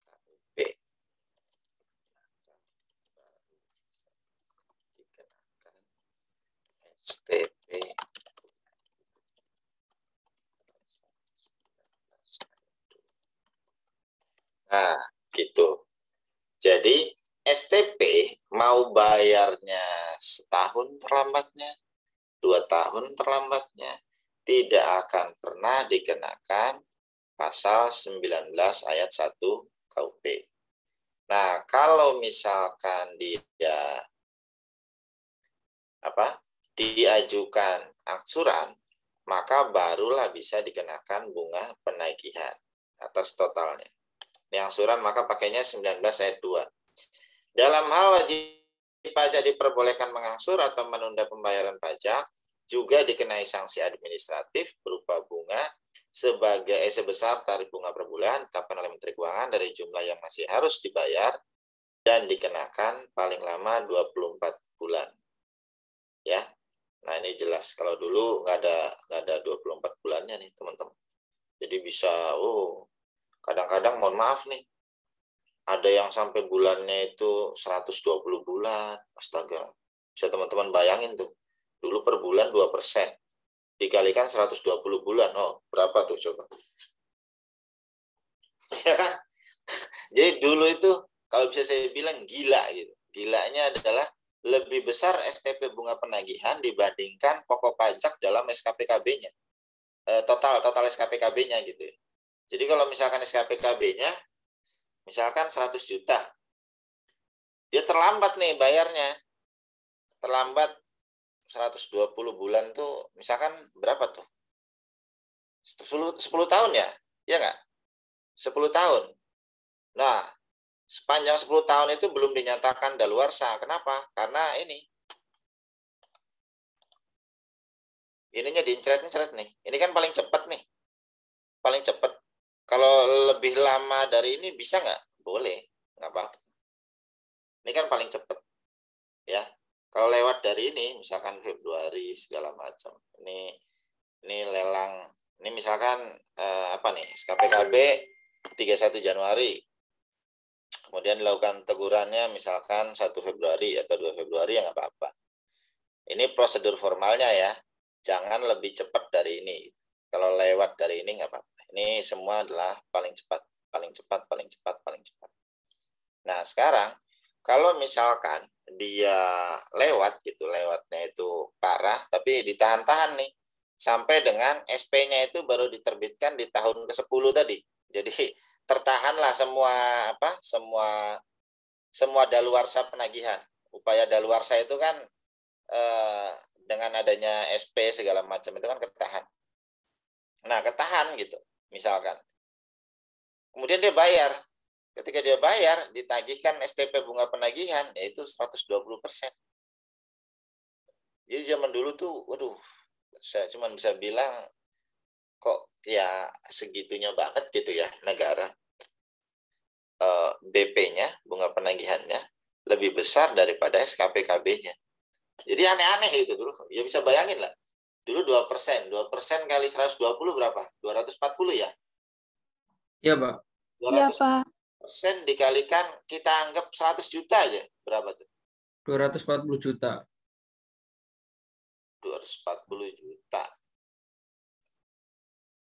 KUP. Dikenakan STP. Nah, gitu. Jadi STP mau bayarnya setahun terlambatnya, 2 tahun terlambatnya, tidak akan pernah dikenakan pasal 19 ayat 1 KUP. Nah, kalau misalkan dia diajukan angsuran, maka barulah bisa dikenakan bunga penagihan atas totalnya. Ini angsuran maka pakainya 19 ayat 2. Dalam hal wajib pajak diperbolehkan mengangsur atau menunda pembayaran pajak, juga dikenai sanksi administratif berupa bunga sebesar tarif bunga per bulan ditetapkan oleh Menteri Keuangan dari jumlah yang masih harus dibayar dan dikenakan paling lama 24 bulan. Ya. Nah, ini jelas. Kalau dulu nggak ada 24 bulannya nih, teman-teman. Jadi bisa kadang-kadang mohon maaf nih, ada yang sampai bulannya itu 120 bulan. Astaga. Bisa teman-teman bayangin tuh. Dulu per bulan 2%. Dikalikan 120 bulan. Oh, berapa tuh coba? Ya kan? Jadi dulu itu kalau bisa saya bilang gila gitu. Gilanya adalah lebih besar STP bunga penagihan dibandingkan pokok pajak dalam SKPKB-nya. Total SKPKB-nya gitu ya. Jadi kalau misalkan SKPKB-nya misalkan 100 juta. Dia terlambat nih bayarnya. Terlambat 120 bulan tuh misalkan berapa tuh? 10 tahun ya? Iya nggak? 10 tahun. Nah, sepanjang 10 tahun itu belum dinyatakan daluarsa. Kenapa? Karena ininya diincret-incret nih. Ini kan paling cepat nih. Paling cepat. Kalau lebih lama dari ini bisa nggak? Boleh. Nggak apa-apa. Ini kan paling cepat. Ya. Kalau lewat dari ini, misalkan Februari segala macam. Ini lelang. Ini misalkan SKPKB 31 Januari. Kemudian dilakukan tegurannya misalkan 1 Februari atau 2 Februari ya nggak apa-apa. Ini prosedur formalnya ya. Jangan lebih cepat dari ini. Kalau lewat dari ini nggak apa-apa. Ini semua adalah paling cepat. Nah, sekarang kalau misalkan dia lewat gitu, lewatnya itu parah, tapi ditahan-tahan nih. Sampai dengan SP-nya itu baru diterbitkan di tahun ke-10 tadi. Jadi tertahanlah semua daluarsa penagihan. Upaya daluarsa itu kan dengan adanya SP segala macam itu kan ketahan. Nah, ketahan gitu, misalkan. Kemudian dia bayar. Ketika dia bayar, ditagihkan STP bunga penagihan, yaitu 120%. Jadi zaman dulu tuh, waduh, saya cuma bisa bilang, kok ya segitunya banget gitu ya negara. BP-nya, bunga penagihannya, lebih besar daripada SKPKB-nya. Jadi aneh-aneh itu dulu. Ya bisa bayangin lah. Dulu 2%. 2% kali 120 berapa? 240 ya? Iya, Pak. Iya, Pak. 200% dikalikan, kita anggap 100 juta aja. Berapa tuh? 240 juta. 240 juta.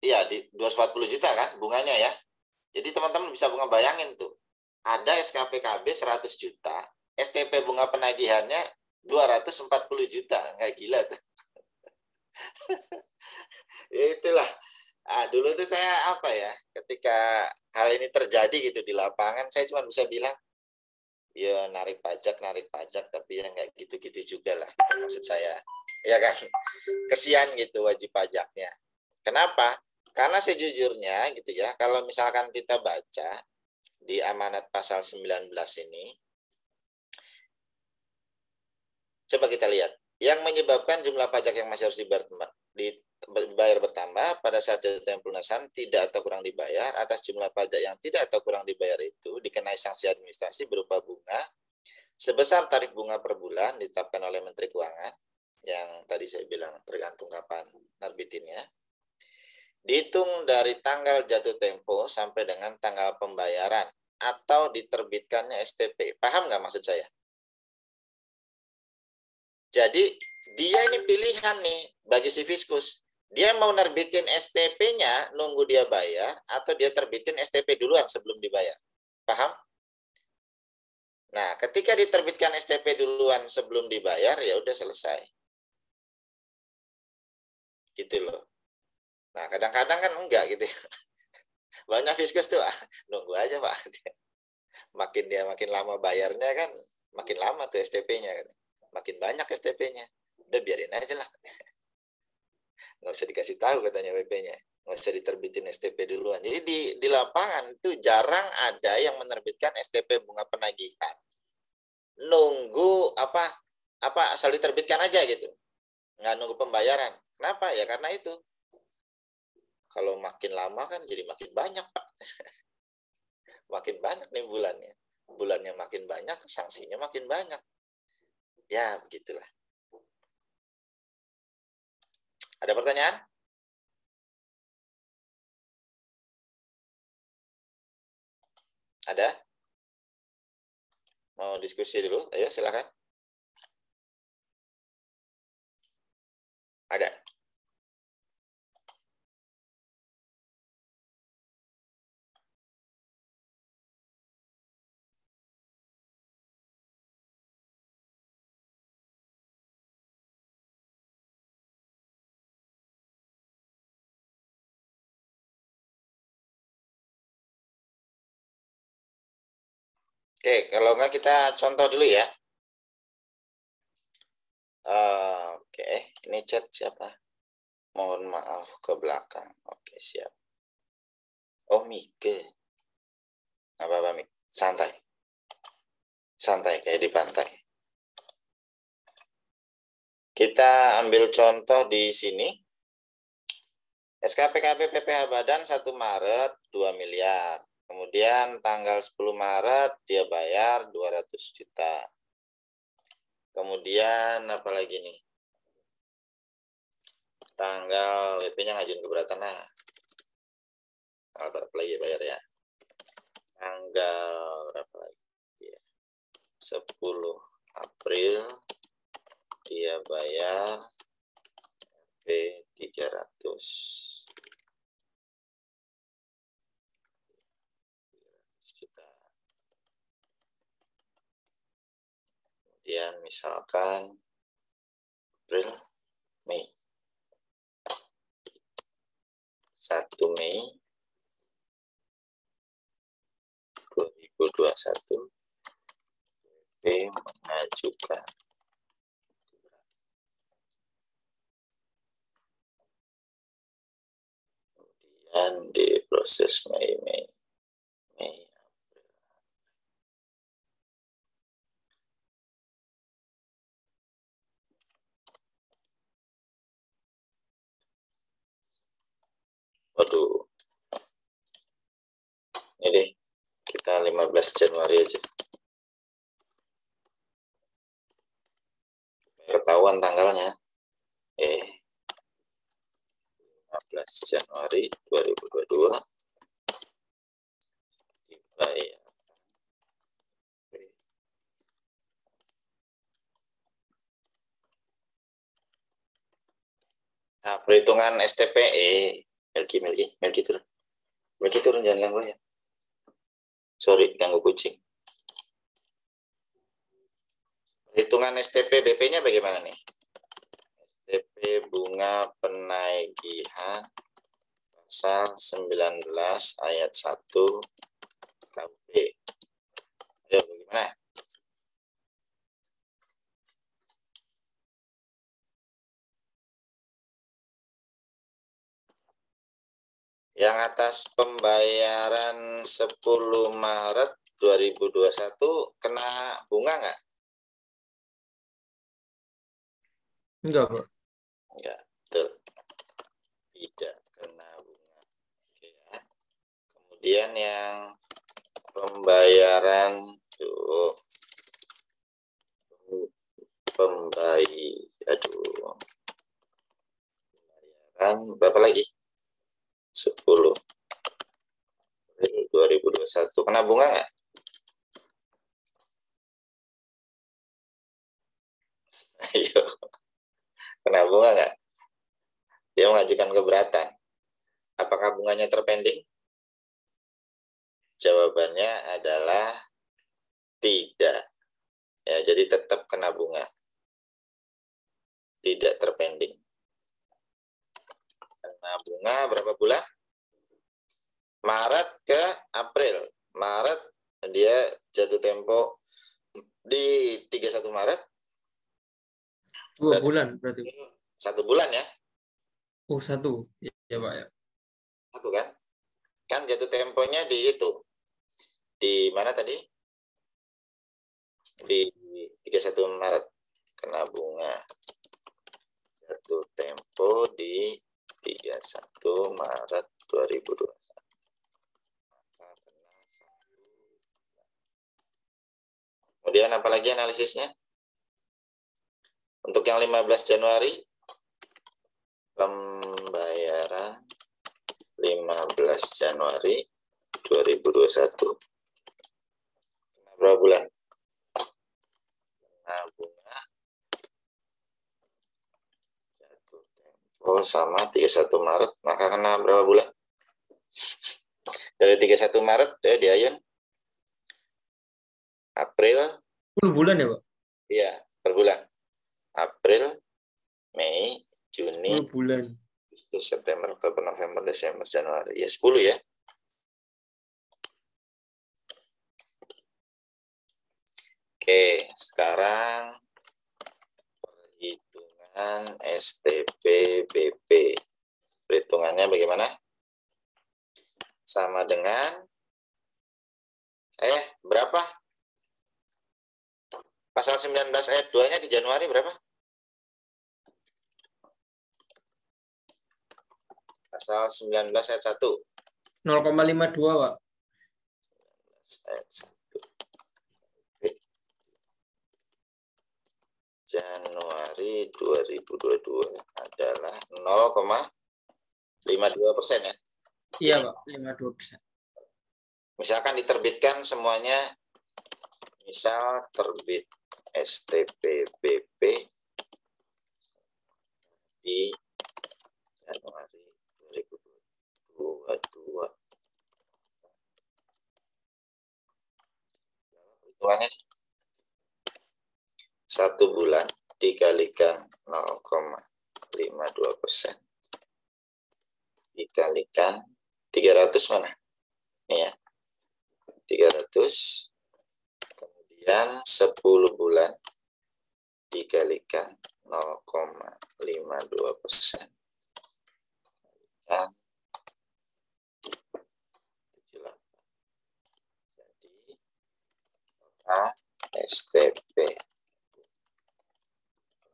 Iya, 240 juta kan bunganya ya. Jadi teman-teman bisa bayangin tuh. Ada SKPKB 100 juta, STP bunga penagihannya 240 juta. Nggak gila tuh. Itulah. Dulu tuh saya ketika hal ini terjadi gitu di lapangan, saya cuma bisa bilang, ya narik pajak, tapi ya nggak gitu-gitu juga lah. Gitu, maksud saya, ya kan, kesian gitu wajib pajaknya. Kenapa? Karena sejujurnya gitu ya, kalau misalkan kita baca di amanat pasal 19 ini, Yang menyebabkan jumlah pajak yang masih harus dibayar bertambah pada saat jatuh tempo pelunasan tidak atau kurang dibayar. Atas jumlah pajak yang tidak atau kurang dibayar itu dikenai sanksi administrasi berupa bunga sebesar tarif bunga per bulan ditetapkan oleh Menteri Keuangan, yang tadi saya bilang tergantung kapan nerbitinnya, dihitung dari tanggal jatuh tempo sampai dengan tanggal pembayaran atau diterbitkannya STP. Paham nggak maksud saya? Jadi dia ini pilihan nih bagi si Fiskus. Dia mau nerbitin STP-nya nunggu dia bayar atau dia terbitin STP duluan sebelum dibayar. Paham? Nah, ketika diterbitkan STP duluan sebelum dibayar, ya udah selesai. Gitu loh. Nah, kadang-kadang kan enggak gitu. Banyak Fiskus tuh, nunggu aja Pak. Makin lama bayarnya kan, makin lama tuh STP-nya kan. Makin banyak STP-nya. Udah biarin aja lah. Nggak usah dikasih tahu katanya WP-nya. Nggak usah diterbitin STP duluan. Jadi di lapangan itu jarang ada yang menerbitkan STP bunga penagihan. Nunggu apa asal diterbitkan aja gitu. Nggak nunggu pembayaran. Kenapa? Ya karena itu. Kalau makin lama kan jadi makin banyak, Pak. Makin banyak nih bulannya. Bulannya makin banyak, sanksinya makin banyak. Ya, begitulah. Ada pertanyaan? Ada? Mau diskusi dulu? Ayo, silakan. Ada? Oke, kalau enggak kita contoh dulu ya. Oke, ini chat siapa? Mohon maaf ke belakang. Oke, siap. Oh, Mike. Apa-apa, Mike? Santai. Santai, kayak di pantai. Kita ambil contoh di sini. SKPKP PPh Badan 1 Maret 2 miliar. Kemudian tanggal 10 Maret dia bayar 200 juta. Kemudian apa lagi nih? Tanggal WP-nya ngajuin keberatan lah. Tanggal berapa lagi bayar ya? Tanggal berapa lagi? 10 April dia bayar WP 300 juta. Kemudian misalkan April, Mei. 1 Mei 2021 WP mengajukan. Kemudian di proses Mei. Waduh. Ini deh, kita 15 Januari aja. Ketahuan tanggalnya. 15 Januari 2022 dibayar. Nah, perhitungan STPE, Melki turun. Melki turun, jangan ganggu ya. Sorry, ganggu kucing. Perhitungan STP BP-nya bagaimana nih? STP bunga penagihan pasal 19 ayat 1 KUP. Ayo, bagaimana? Yang atas pembayaran 10 Maret 2021 kena bunga nggak? Enggak, Pak. Enggak, betul. Tidak kena bunga. Oke, ya. Kemudian yang pembayaran pembayaran berapa lagi? 10 April 2021. Kena bunga nggak? Ayo. Kena bunga nggak? Dia mengajukan keberatan. Apakah bunganya terpending? Jawabannya adalah tidak. Ya, jadi tetap kena bunga. Tidak terpending. Kena bunga berapa bulan? Maret ke April. Maret dia jatuh tempo di 31 Maret. 2 bulan berarti. 1 bulan ya. Oh, 1. Ya, Pak ya. 1 kan? Kan jatuh temponya di itu. Di mana tadi? Di 31 Maret. Kena bunga. Jatuh tempo di 31 Maret 2021. Kemudian apalagi analisisnya? Untuk yang 15 Januari, pembayaran 15 Januari 2021. Berapa bulan? Nah, bunga jatuh tempo sama 31 Maret, maka kena berapa bulan? Dari 31 Maret ya di Ayun. April 10 bulan ya, Pak? Iya, per bulan. April, Mei, Juni, 10 bulan. Agustus, September, Oktober, November, Desember, Januari. Ya 10 ya. Oke, sekarang perhitungan STP-BP. Perhitungannya bagaimana? Sama dengan berapa? Pasal 19 ayat 2-nya di Januari berapa? Pasal 19 ayat 1. 0,52, Pak. Ayat 1. Januari 2022 adalah 0,52% ya. Iya, Pak. 52%. Misalkan diterbitkan semuanya, misal terbit STP-BP di Januari 2022. Hitungannya 1 bulan dikalikan 0,52% dikalikan 300 mana? Ini ya. 300, kemudian 10 bulan dikalikan 0,52% dan 78. Jadi total STP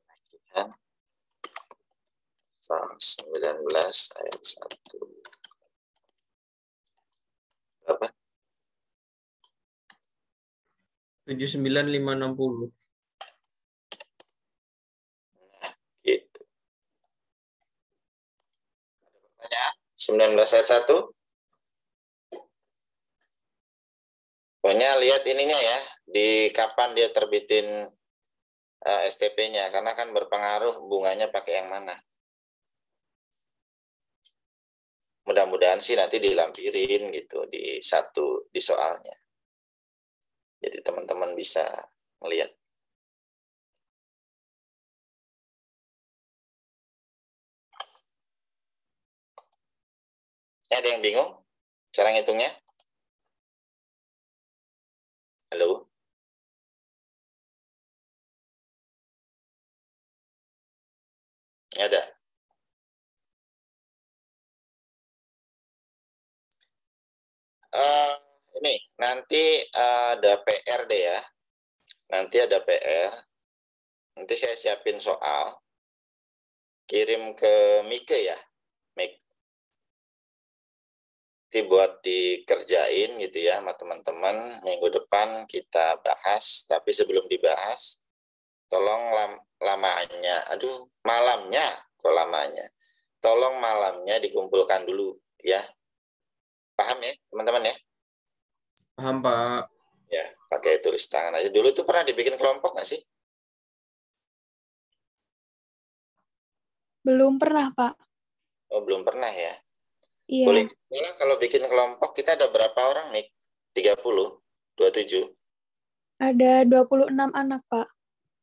penagihan 19 ayat 1 berapa? 79.560. Nah, gitu. Ada pertanyaan? 19 ayat 1. Pokoknya lihat ininya ya, di kapan dia terbitin STP-nya, karena kan berpengaruh bunganya pakai yang mana. Mudah-mudahan sih nanti dilampirin gitu di soalnya. Jadi teman-teman bisa melihat. Ada yang bingung cara ngitungnya? Halo? Ada? Ini nanti ada PR deh ya. Nanti ada PR. Nanti saya siapin soal. kirim ke Mike ya, Mike. Nanti buat dikerjain gitu ya sama teman-teman. Minggu depan kita bahas, tapi sebelum dibahas, tolong lamanya, malamnya, kok lamanya. Tolong malamnya dikumpulkan dulu ya. Paham ya teman-teman ya? Paham, Pak. Ya, pakai tulis tangan aja. Dulu tuh pernah dibikin kelompok nggak sih? Belum pernah, Pak. Oh, belum pernah ya. Iya. Boleh bilang kalau bikin kelompok kita ada berapa orang nih? 30, 27. Ada 26 anak, Pak.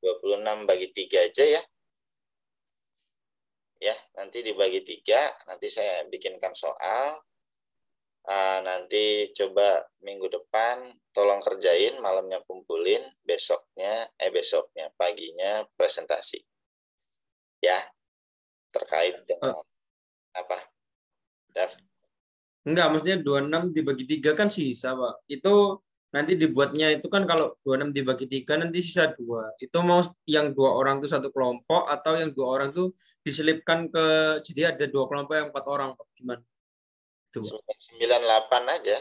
26 bagi 3 aja ya. Ya, nanti dibagi 3, nanti saya bikinkan soal. Nanti coba minggu depan tolong kerjain, malamnya kumpulin, besoknya paginya presentasi. Ya, terkait dengan apa? Daf. Enggak, maksudnya 26 dibagi 3 kan sisa, Pak. Itu nanti dibuatnya itu kan kalau 26 dibagi 3 nanti sisa 2. Itu mau yang 2 orang itu satu kelompok atau yang 2 orang itu diselipkan ke, jadi ada 2 kelompok yang 4 orang, Pak. Gimana? Itu, Pak. 98 aja.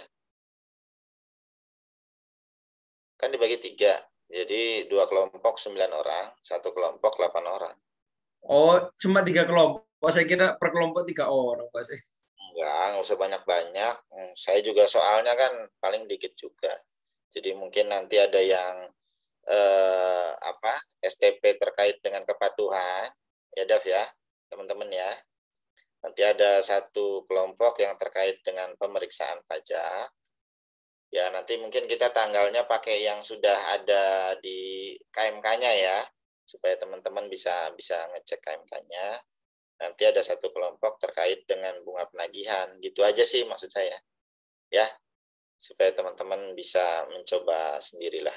Kan dibagi 3. Jadi 2 kelompok 9 orang, 1 kelompok 8 orang. Oh, cuma 3 kelompok. Saya kira per kelompok 3 orang, Pak. Nggak usah banyak-banyak. Saya juga soalnya kan paling dikit juga. Jadi mungkin nanti ada yang STP terkait dengan kepatuhan, ya Dav ya, teman-teman ya. Nanti ada 1 kelompok yang terkait dengan pemeriksaan pajak. Ya nanti mungkin kita tanggalnya pakai yang sudah ada di KMK-nya ya, supaya teman-teman bisa ngecek KMK-nya. Nanti ada 1 kelompok terkait dengan bunga penagihan. Gitu aja sih maksud saya. Ya, supaya teman-teman bisa mencoba sendirilah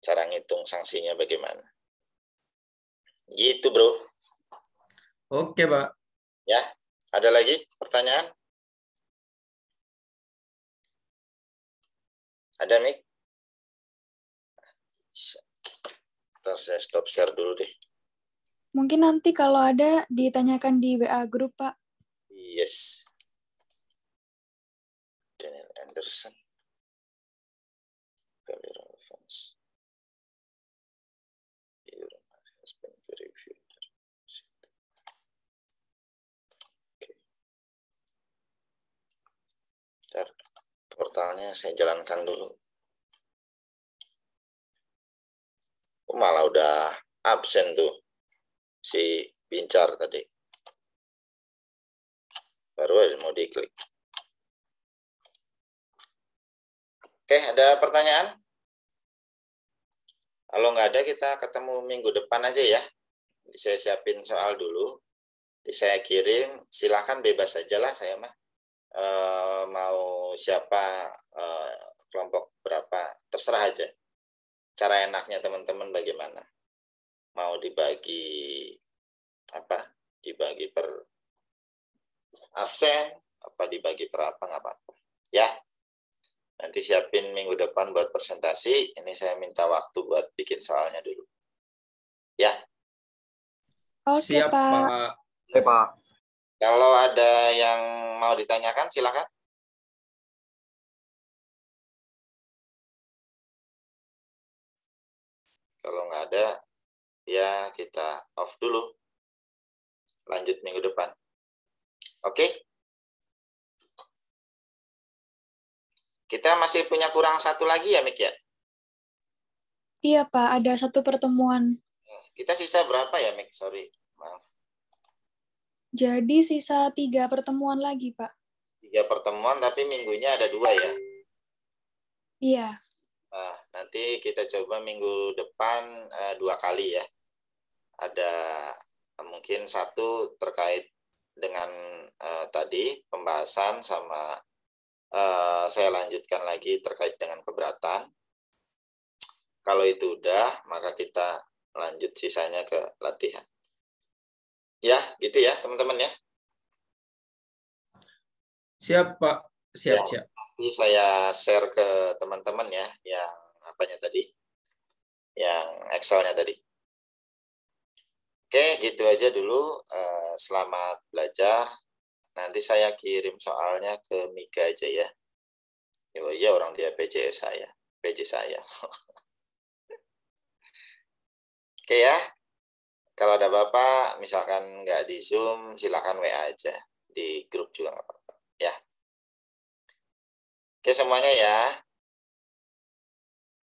cara ngitung sanksinya bagaimana. Gitu, Bro. Oke, Pak. Ya, ada lagi pertanyaan? Ada, Mik? Ntar saya stop share dulu deh. Mungkin nanti kalau ada ditanyakan di WA grup, Pak. Yes. Daniel Anderson. Very relevant. Your has been reviewed. Okay. Ntar portalnya saya jalankan dulu. Malah udah absen tuh si Bincar tadi. Baru aja mau diklik. Oke, ada pertanyaan? Kalau nggak ada, kita ketemu minggu depan aja ya. Saya siapin soal dulu. Saya kirim, silakan bebas aja lah saya mah. Mau siapa, kelompok berapa, terserah aja. Cara enaknya teman-teman bagaimana? Mau dibagi apa? Dibagi per absen, apa dibagi per apa, nggak apa-apa. Ya, nanti siapin minggu depan buat presentasi. Ini saya minta waktu buat bikin soalnya dulu. Ya. Oke, Siap, Pak. Oke, Pak. Kalau ada yang mau ditanyakan, silakan. Kalau nggak ada, ya kita off dulu. Lanjut minggu depan. Oke? Kita masih punya kurang 1 lagi ya, Mik ya? Iya, Pak. Ada 1 pertemuan. Kita sisa berapa ya, Mik? Sorry, maaf. Jadi sisa 3 pertemuan lagi, Pak. 3 pertemuan, tapi minggunya ada 2 ya? Iya. Nah, nanti kita coba minggu depan 2 kali ya. Ada mungkin 1 terkait dengan tadi pembahasan sama saya lanjutkan lagi terkait dengan keberatan. Kalau itu udah, maka kita lanjut sisanya ke latihan. Ya, gitu ya teman-teman ya. Siap, Pak. Siap, Ya, siap. nanti saya share ke teman-teman ya, yang apanya tadi, yang Excel-nya tadi. Oke, gitu aja dulu. selamat belajar. Nanti saya kirim soalnya ke Mika aja ya. Oh iya, orang dia PJ saya. Oke ya. Kalau ada Bapak, misalkan nggak di Zoom, silakan WA aja. Di grup juga nggak apa-apa. Ya. Oke semuanya ya.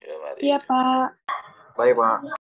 Yuk, mari. Iya, Pak. Baik, Pak.